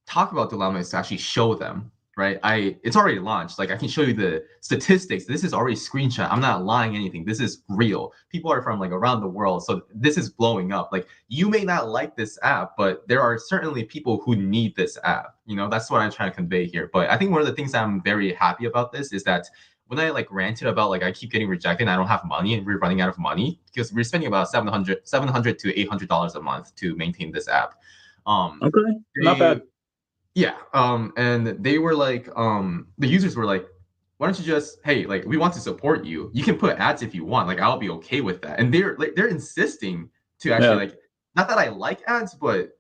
talk about Dilemaa is to actually show them, right? It's already launched. Like I can show you the statistics. This is already screenshot. I'm not lying anything. This is real. People are from like around the world. So this is blowing up. Like you may not like this app, but there are certainly people who need this app. You know, that's what I'm trying to convey here. But I think one of the things I'm very happy about this is that when I like ranted about like I keep getting rejected and I don't have money and we're running out of money because we're spending about $700 to $800 a month to maintain this app. Okay, not bad. Yeah. And they were like, the users were like, why don't you just, hey, like we want to support you. You can put ads if you want. Like I'll be okay with that. And they're insisting to actually like, not that I like ads, but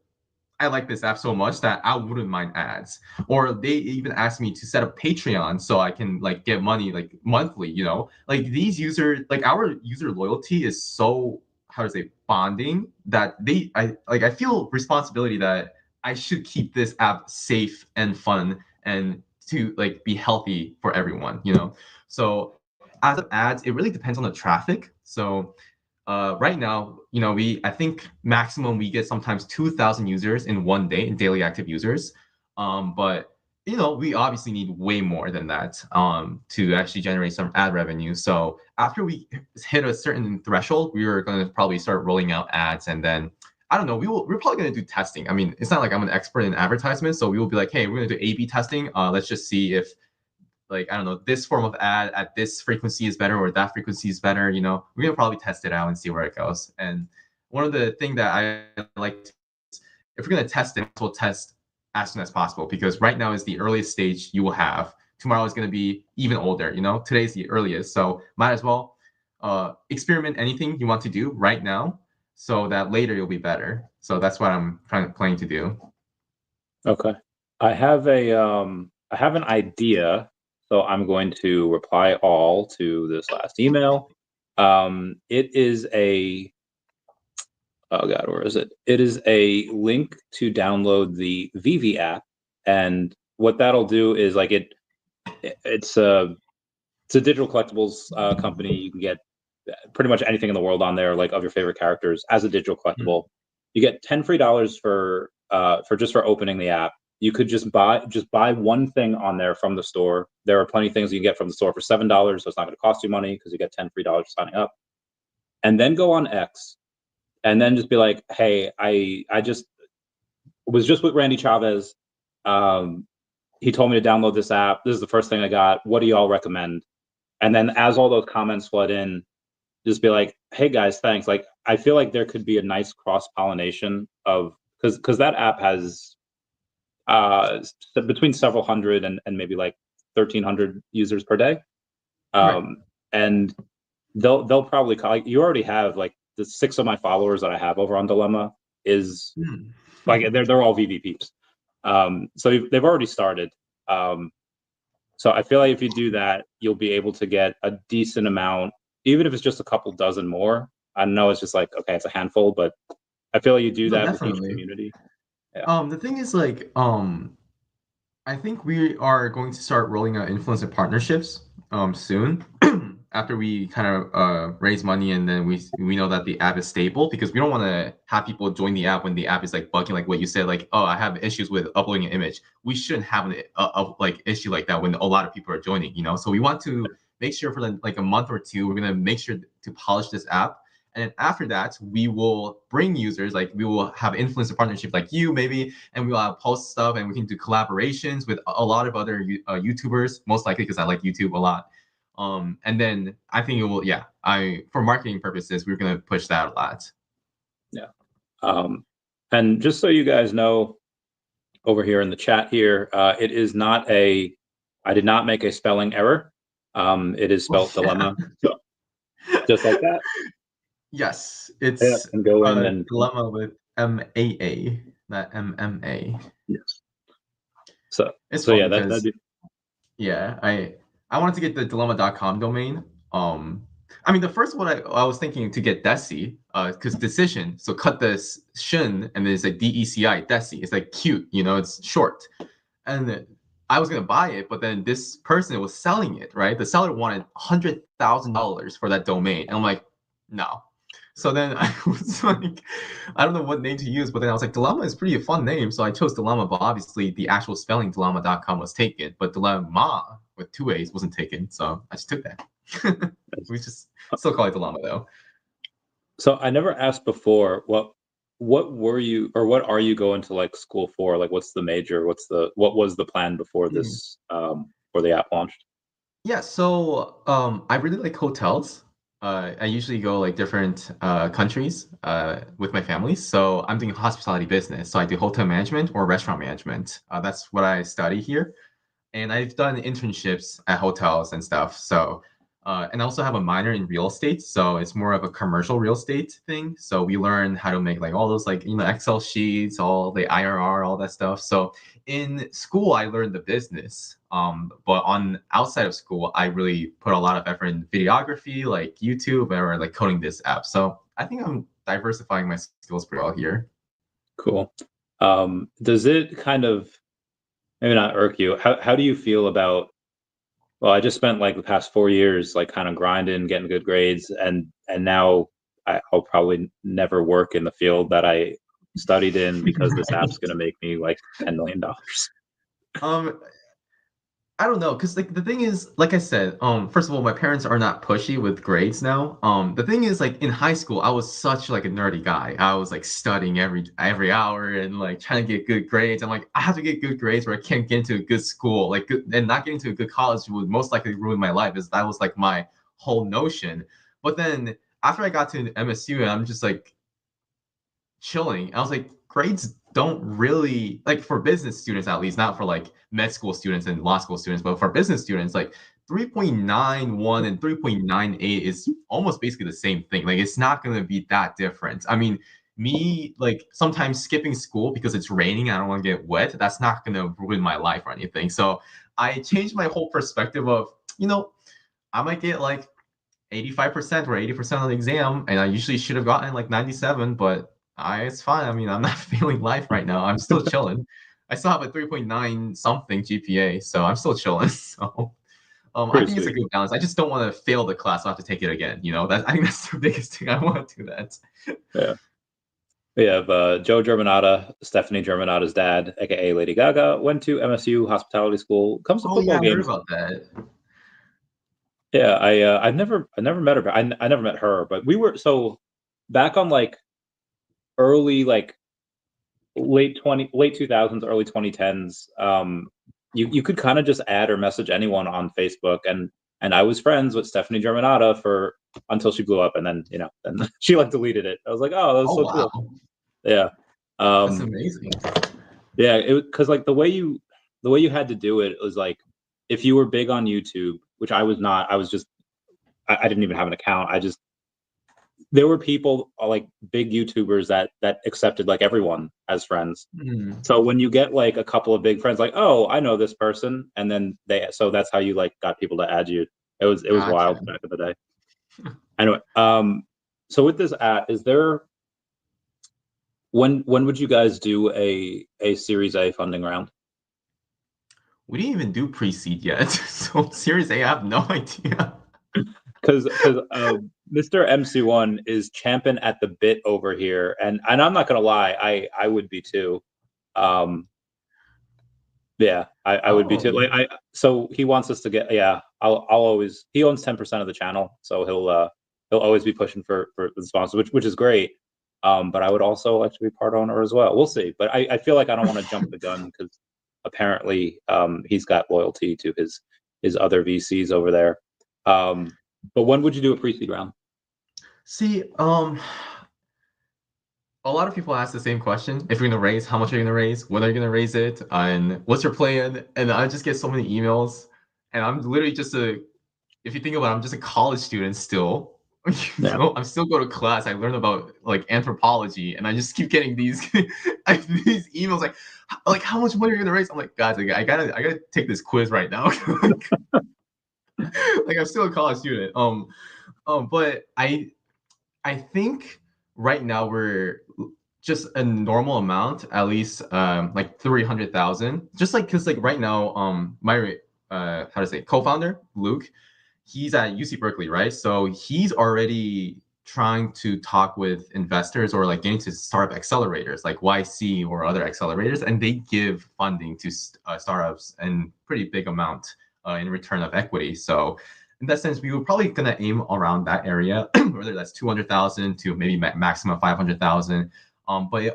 I like this app so much that I wouldn't mind ads. Or they even asked me to set up Patreon so I can like get money like monthly, you know? Like these users, like our user loyalty is so, how to say, bonding that I feel responsibility that I should keep this app safe and fun and to like be healthy for everyone, you know? So as of ads, it really depends on the traffic. So right now, you know, I think maximum we get sometimes 2,000 users in one day, daily active users. But you know, we obviously need way more than that to actually generate some ad revenue. So after we hit a certain threshold, we were going to probably start rolling out ads, and then I don't know, we're probably going to do testing. I mean, it's not like I'm an expert in advertisements, so we will be like, hey, we're going to do A/B testing. Let's just see if like I don't know, this form of ad at this frequency is better or that frequency is better. You know, we're gonna probably test it out and see where it goes. And one of the things that I like is if we're gonna test it, we'll test as soon as possible because right now is the earliest stage you will have. Tomorrow is gonna be even older. You know, today's the earliest, so might as well experiment anything you want to do right now, so that later you'll be better. So that's what I'm planning to do. Okay. I have an idea, so I'm going to reply all to this last email. It is oh God, where is it? It is a link to download the VeVe app, and what that'll do is like it's a digital collectibles company. You can get pretty much anything in the world on there, like of your favorite characters, as a digital collectible. You get $10 free for opening the app. You could just buy one thing on there from the store. There are plenty of things you can get from the store for $7, so it's not going to cost you money because you get $10 free for signing up. And then go on X, and then just be like, hey, I just was just with Randy Chavez. He told me to download this app. This is the first thing I got. What do y'all recommend? And then as all those comments flood in, just be like, hey guys, thanks. Like I feel like there could be a nice cross-pollination of because that app has between several hundred and maybe like 1,300 users per day. Right. And they'll probably call, like, you already have like the 6 of my followers that I have over on Dilemaa is like they're all VeVe peeps. So they've already started. So I feel like if you do that, you'll be able to get a decent amount, even if it's just a couple dozen more. I know it's just like, okay, it's a handful, but I feel like you do that with each community. Yeah. The thing is like, I think we are going to start rolling out influencer partnerships soon after we kind of raise money and then we know that the app is stable because we don't want to have people join the app when the app is like bugging, like what you said, like, oh, I have issues with uploading an image. We shouldn't have a like issue like that when a lot of people are joining, you know? So we want to make sure for like a month or two, we're going to make sure to polish this app. And then after that, we will bring users, like we will have influencer partnership like you maybe, and we will have post stuff and we can do collaborations with a lot of other YouTubers, most likely because I like YouTube a lot. And then I think it will, yeah, for marketing purposes, we're going to push that a lot. Yeah. And just so you guys know, over here in the chat here, it is not I did not make a spelling error. It is spelled Dilemaa. So just like that. Yes, it's and go in and Dilemaa with MAA, not MMA. Yes. So yeah, that'd be. Yeah, I wanted to get the dilemaa.com domain. I mean, the first one I was thinking to get Deci, because decision. So cut this shin and then it's like DECI, Deci. It's like cute, you know, it's short. And I was gonna buy it, but then this person was selling it, right? The seller wanted $100,000 for that domain, and I'm like, no. So then I was like, I don't know what name to use, but then I was like, Dilemaa is pretty a fun name. So I chose Dilemaa, but obviously the actual spelling Dilemaa.com was taken, but Dilemaa with 2 A's wasn't taken. So I just took that. We just still call it Dilemaa though. So I never asked before, what were you or what are you going to like school for? Like what's the major? What was the plan before this before the app launched? Yeah, so I really like hotels. I usually go like different countries with my family. So I'm doing hospitality business. So I do hotel management or restaurant management. That's what I study here. And I've done internships at hotels and stuff. So, and I also have a minor in real estate. So it's more of a commercial real estate thing. So we learn how to make like all those like, Excel sheets, all the IRR, all that stuff. So in school, I learned the business. But on outside of school, I really put a lot of effort in videography, like YouTube or like coding this app. So I think I'm diversifying my skills pretty well here. Cool. Does it kind of maybe not irk you? How do you feel about well, I just spent like the past 4 years like kind of grinding, getting good grades, and now I'll probably never work in the field that I studied in because this app's Right. gonna make me like $10 million. Um, I don't know, because like the thing is, like I said, first of all, my parents are not pushy with grades now. The thing is, like in high school, I was such like a nerdy guy. I was like studying every hour and like trying to get good grades. I'm like, I have to get good grades or I can't get into a good school. Like, and not getting to a good college would most likely ruin my life. Is that was like my whole notion. But then after I got to MSU, and I'm just like chilling. I was like, grades don't really like for business students at least, not for like med school students and law school students, but for business students, like 3.91 and 3.98 is almost basically the same thing. Like it's not gonna be that different. I mean, me like sometimes skipping school because it's raining and I don't want to get wet, that's not gonna ruin my life or anything. So I changed my whole perspective of, I might get like 85% or 80% on the exam, and I usually should have gotten like 97, but it's fine. I mean, I'm not feeling life right now. I'm still chilling. I still have a 3.9 something GPA, so I'm still chilling. So I Pretty think it's a sweet. good balance. I just don't want to fail the class. So I have to take it again. I think that's the biggest thing. I want to do that. Yeah. We have Joe Germanata, Stephanie Germanata's dad, aka Lady Gaga, went to MSU hospitality school, comes to Oh yeah, football I heard games. about that. Yeah, I never met her, but I never met her. But we were so back on like early like late 2000s, early 2010s. You could kind of just add or message anyone on Facebook, and I was friends with Stephanie Germanata for until she blew up, and then then she like deleted it. I was like, oh, that was Oh so wow, cool. Yeah. that's Um, amazing. yeah, it because like the way you had to do it was like if you were big on YouTube, which I was not. I was just I didn't even have an account. I just there were people like big YouTubers that accepted like everyone as friends. Hmm. So when you get like a couple of big friends, like, oh, I know this person, and then so that's how you like got people to add you. It was Gotcha. wild back in the day. Anyway, so with this app, is there when would you guys do a Series A funding round? We didn't even do pre-seed yet, so Series A, I have no idea. Because Mr. MC1 is champing at the bit over here, and I'm not gonna lie, I would be too. Um, yeah, I would be too. Oh, Like so he wants us to get. Yeah, I'll always. He owns 10% of the channel, so he'll always be pushing for the sponsor, which is great. But I would also like to be part owner as well. We'll see. But I feel like I don't want to jump the gun because apparently he's got loyalty to his other VCs over there. But when would you do a pre-seed round? see, a lot of people ask the same question. If you're gonna raise, how much are you gonna raise? When are you gonna raise it? And what's your plan? And I just get so many emails. And I'm literally just if you think about it, I'm just a college student still. Yeah, I'm still going to class. I learn about like anthropology, and I just keep getting these these emails like how much money are you gonna raise? I'm like, guys, I gotta take this quiz right now. Like I'm still a college student. But I think right now we're just a normal amount, at least like 300,000. Just like because like right now, my how to say co-founder Luke, he's at UC Berkeley, right? So he's already trying to talk with investors or like getting to startup accelerators like YC or other accelerators, and they give funding to startups in pretty big amount in return of equity. So in that sense, we were probably gonna aim around that area, whether that's 200,000 to maybe maximum 500,000. But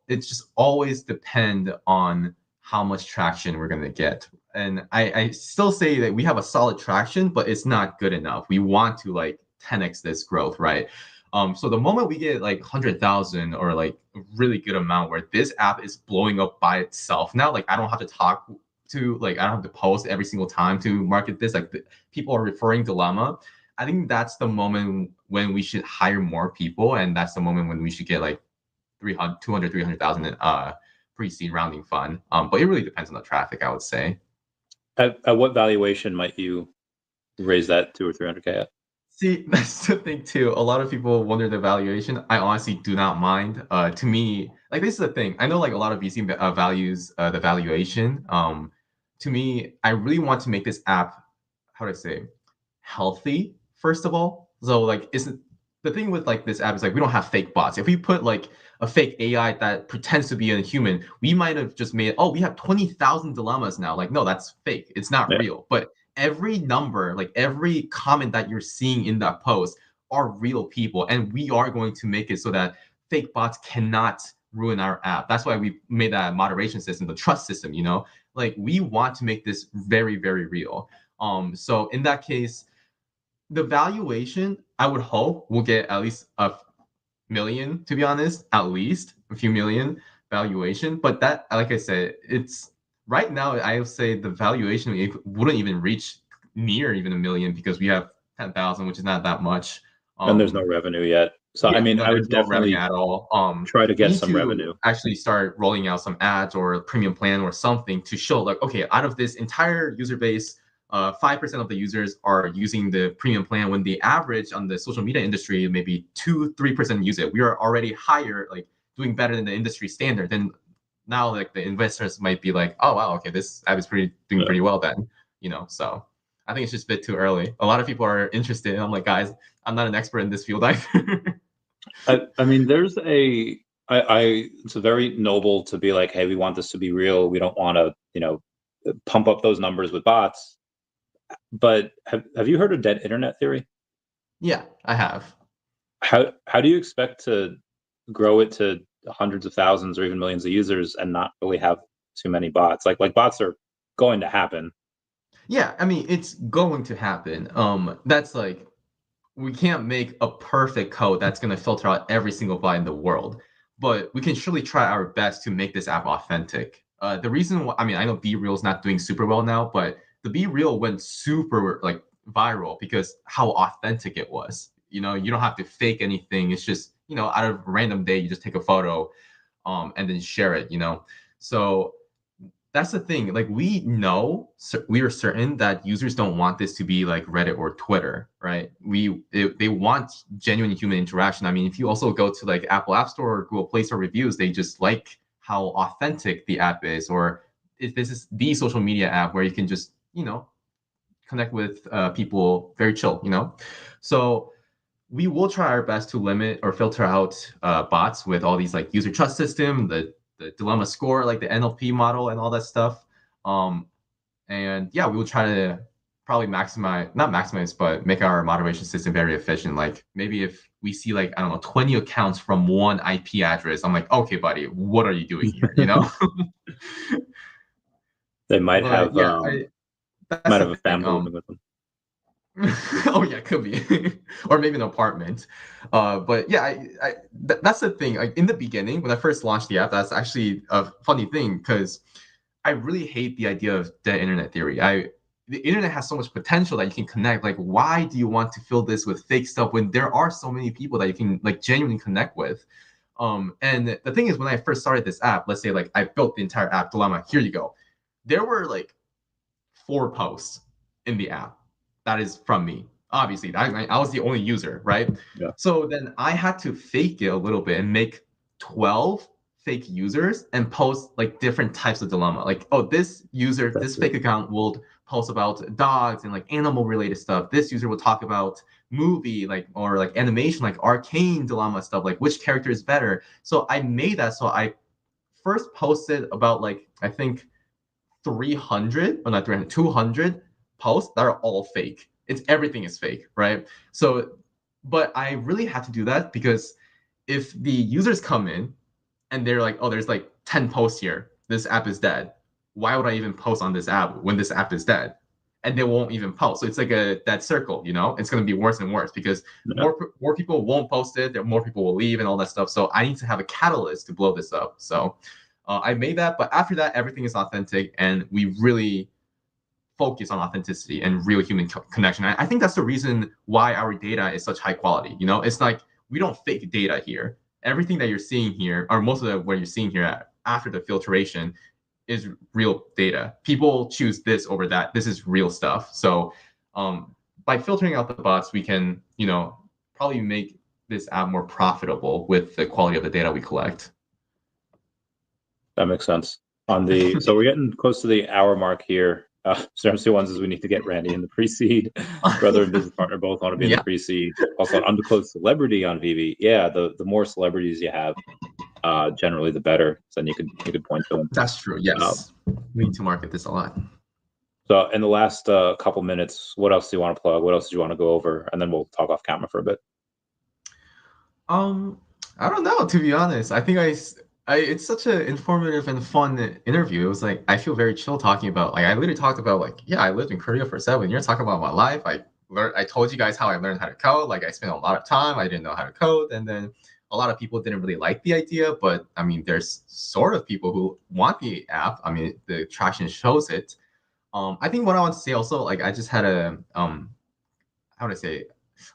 it's just always depend on how much traction we're gonna get. And I still say that we have a solid traction, but it's not good enough. We want to like 10x this growth, right? So the moment we get like 100,000 or like a really good amount where this app is blowing up by itself now, like I don't have to talk to, like I don't have to post every single time to market this, like people are referring Dilemaa. I think that's the moment when we should hire more people, and that's the moment when we should get like 200, 300,000 pre-seed rounding fund. But it really depends on the traffic, I would say. At what valuation might you raise that 200 or 300K at? See, that's the thing too. A lot of people wonder the valuation. I honestly do not mind. To me, like this is the thing. I know like a lot of VC values the valuation. To me, I really want to make this app, how do I say, healthy first of all. So like, it's the thing with like this app is like we don't have fake bots. If we put like a fake AI that pretends to be a human, we might have just made, oh, we have 20,000 dilemmas now. Like, no, that's fake. It's not real. But every number, like every comment that you're seeing in that post are real people. And we are going to make it so that fake bots cannot ruin our app. That's why we made that moderation system, the trust system, you know? Like we want to make this very, very real. So in that case, the valuation, I would hope we'll get at least a million, to be honest, at least a few million valuation. But that, like I said, it's right now, I would say the valuation wouldn't even reach near even a million because we have 10,000, which is not that much. And there's no revenue yet. So, yeah, I mean, I would definitely at all. Try to get some revenue. Actually start rolling out some ads or a premium plan or something to show like, okay, out of this entire user base, 5% of the users are using the premium plan when the average on the social media industry, maybe 2-3% use it. We are already higher, like doing better than the industry standard. Then now like the investors might be like, oh, wow, okay, this app is doing pretty well then, you know? So I think it's just a bit too early. A lot of people are interested. I'm like, guys, I'm not an expert in this field either. I mean, there's it's a very noble to be like, hey, we want this to be real. We don't want to, pump up those numbers with bots. But have you heard of dead internet theory? Yeah, I have. How do you expect to grow it to hundreds of thousands or even millions of users and not really have too many bots? Like bots are going to happen. Yeah, I mean, it's going to happen. That's like, we can't make a perfect code that's going to filter out every single bot in the world, but we can surely try our best to make this app authentic. The reason why, I mean, I know BeReal is not doing super well now, but the BeReal went super like viral because how authentic it was. You don't have to fake anything. It's just, out of a random day, you just take a photo, and then share it. So that's the thing. Like we are certain that users don't want this to be like Reddit or Twitter, right? They want genuine human interaction. I mean, if you also go to like Apple App Store or Google Play Store reviews, they just like how authentic the app is, or if this is the social media app where you can just connect with people very chill. So we will try our best to limit or filter out bots with all these like user trust system, the Dilemaa score, like the NLP model and all that stuff. And yeah, we will try to probably not maximize, but make our moderation system very efficient. Like maybe if we see like, I don't know, 20 accounts from one IP address, I'm like, okay, buddy, what are you doing here? They might have, might have a family living with them. Oh yeah, could be, or maybe an apartment. But yeah, that's the thing. Like in the beginning, when I first launched the app, that's actually a funny thing because I really hate the idea of dead internet theory. The internet has so much potential that you can connect. Like, why do you want to fill this with fake stuff when there are so many people that you can like genuinely connect with? And the thing is, when I first started this app, let's say like I built the entire app, Dilemaa, here you go. There were like 4 posts in the app. That is from me. Obviously, I was the only user, right? Yeah. So then I had to fake it a little bit and make 12 fake users and post like different types of Dilemaa. Like, oh, this fake account will post about dogs and like animal related stuff. This user will talk about movie, like, or like animation, like arcane Dilemaa stuff, like which character is better. So I made that. So I first posted about like, I think 300, or not 300, 200 posts that are all fake. Everything is fake, right? So, but I really had to do that because if the users come in and they're like, oh, there's like 10 posts here, this app is dead. Why would I even post on this app when this app is dead? And they won't even post. So it's like a dead circle, you know? It's going to be worse and worse because more people won't post it, more people will leave and all that stuff. So I need to have a catalyst to blow this up. So I made that, but after that, everything is authentic, and we really focus on authenticity and real human connection. I think that's the reason why our data is such high quality. You know, it's like we don't fake data here. Everything that you're seeing here, or most of what you're seeing here after the filtration, is real data. People choose this over that. This is real stuff. So by filtering out the bots, we can, you know, probably make this app more profitable with the quality of the data we collect. That makes sense. So we're getting close to the hour mark here. Two ones is we need to get Randy in the pre-seed. Brother and business partner both want to be in the pre-seed. Also, an undisclosed celebrity on VeVe. Yeah, the more celebrities you have, generally the better. So then you could point to them. That's true. Yes, we need to market this a lot. So in the last couple minutes, what else do you want to plug? What else do you want to go over? And then we'll talk off camera for a bit. I don't know, to be honest. I think it's such an informative and fun interview. It was like, I feel very chill talking about, like, I literally talked about, like, yeah, I lived in Korea for 7 years, talking about my life. I told you guys how I learned how to code. Like, I spent a lot of time, I didn't know how to code. And then a lot of people didn't really like the idea, but I mean, there's sort of people who want the app. I mean, the traction shows it. I think what I want to say also, like, I just had how would I say,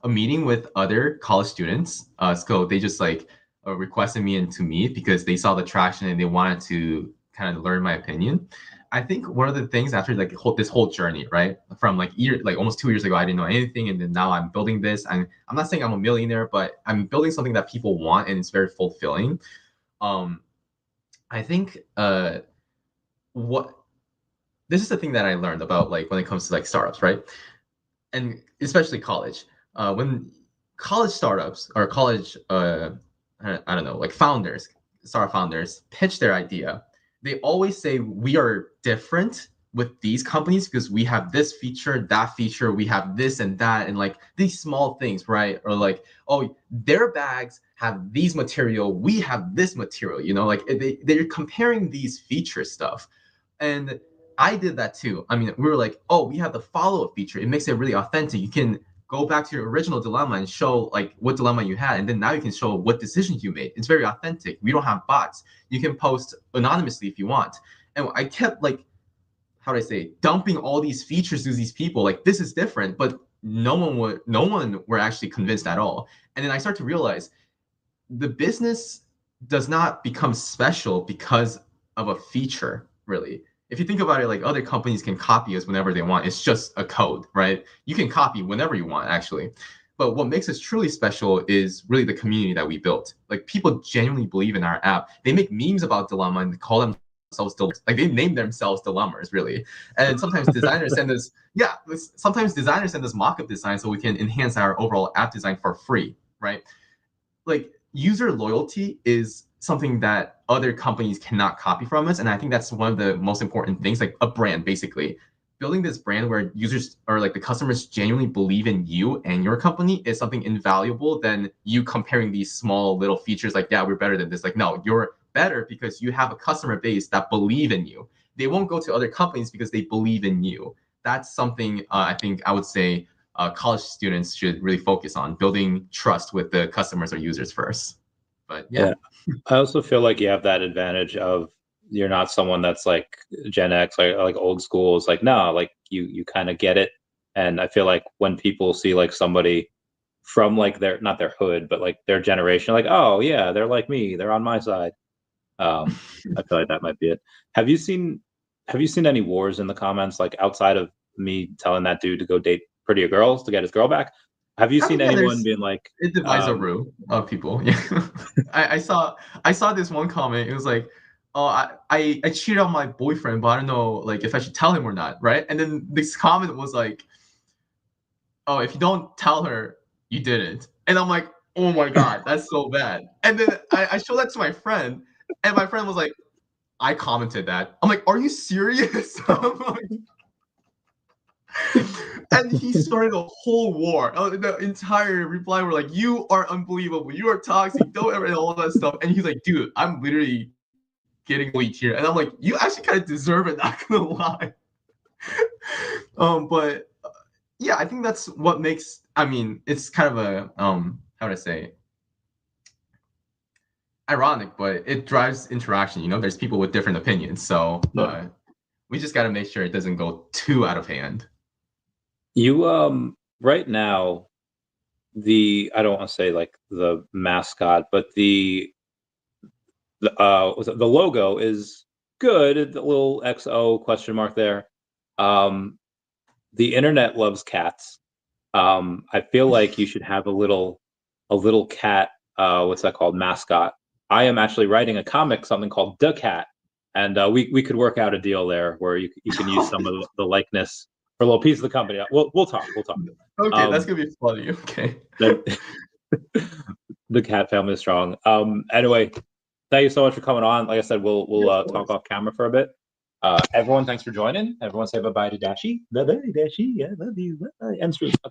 a meeting with other college students. So they just like requested me and to meet because they saw the traction and they wanted to kind of learn my opinion. I think one of the things after like this whole journey, right, from like almost 2 years ago, I didn't know anything, and then now I'm building this. And I'm not saying I'm a millionaire, but I'm building something that people want, and it's very fulfilling. I think what this is the thing that I learned about, like, when it comes to like startups, right, and especially college. When college startups or college, I don't know, like startup founders pitch their idea, they always say we are different with these companies because we have this feature, that feature, we have this and that, and like these small things, right? Or like, oh, their bags have these material, we have this material, you know, like they're comparing these feature stuff. And I did that too. I mean, we were like, oh, we have the follow-up feature. It makes it really authentic. You can go back to your original dilemma and show like what dilemma you had, and then now you can show what decisions you made. It's very authentic. We don't have bots. You can post anonymously if you want. And I kept like, how do I say, dumping all these features to these people. Like, this is different, but no one were actually convinced at all. And then I start to realize the business does not become special because of a feature, really. If you think about it, like, other companies can copy us whenever they want. It's just a code, right? You can copy whenever you want, actually. But what makes us truly special is really the community that we built. Like, people genuinely believe in our app. They make memes about Dilemaa and call themselves like they name themselves Dilemmas, really. And sometimes designers send us, mock-up designs so we can enhance our overall app design for free, right? Like, user loyalty is something that other companies cannot copy from us. And I think that's one of the most important things, like a brand, basically. Building this brand where users or like the customers genuinely believe in you and your company is something invaluable than you comparing these small little features like, yeah, we're better than this. Like, no, you're better because you have a customer base that believe in you. They won't go to other companies because they believe in you. That's something I think I would say college students should really focus on, building trust with the customers or users first. But yeah. I also feel like you have that advantage of you're not someone that's like Gen X, like old school. It's like, no, like you kind of get it. And I feel like when people see like somebody from like not their hood, but like their generation, like, oh yeah, they're like me, they're on my side. I feel like that might be it. Have you seen any wars in the comments, like outside of me telling that dude to go date prettier girls to get his girl back? Have you seen anyone being like, it divides a room of people? Yeah. I saw this one comment. It was like, oh, I cheated on my boyfriend, but I don't know like if I should tell him or not, right? And then this comment was like, oh, if you don't tell her, you didn't. And I'm like, oh my God, that's so bad. And then I showed that to my friend, and my friend was like, I commented that. I'm like, are you serious? I'm like, and he started a whole war. The entire reply were like, you are unbelievable. You are toxic. Don't ever, and all that stuff. And he's like, dude, I'm literally getting bullied here. And I'm like, you actually kind of deserve it, not gonna lie. But yeah, I think that's what makes, I mean, it's kind of a, how would I say, ironic, but it drives interaction. You know, there's people with different opinions. So we just got to make sure it doesn't go too out of hand. You right now, I don't want to say like the mascot, but the logo is good. The little XO question mark there. The internet loves cats. I feel like you should have a little cat. What's that called? Mascot. I am actually writing a comic, something called daCAT, and we could work out a deal there where you can use some of the likeness for a little piece of the company. We'll talk. Okay, that's gonna be funny. Okay. The cat family is strong. Anyway, thank you so much for coming on. Like I said, we'll talk off camera for a bit. Everyone, thanks for joining. Everyone say bye-bye to Dashi. Bye-bye, Dashi. I love you. Bye. And stream.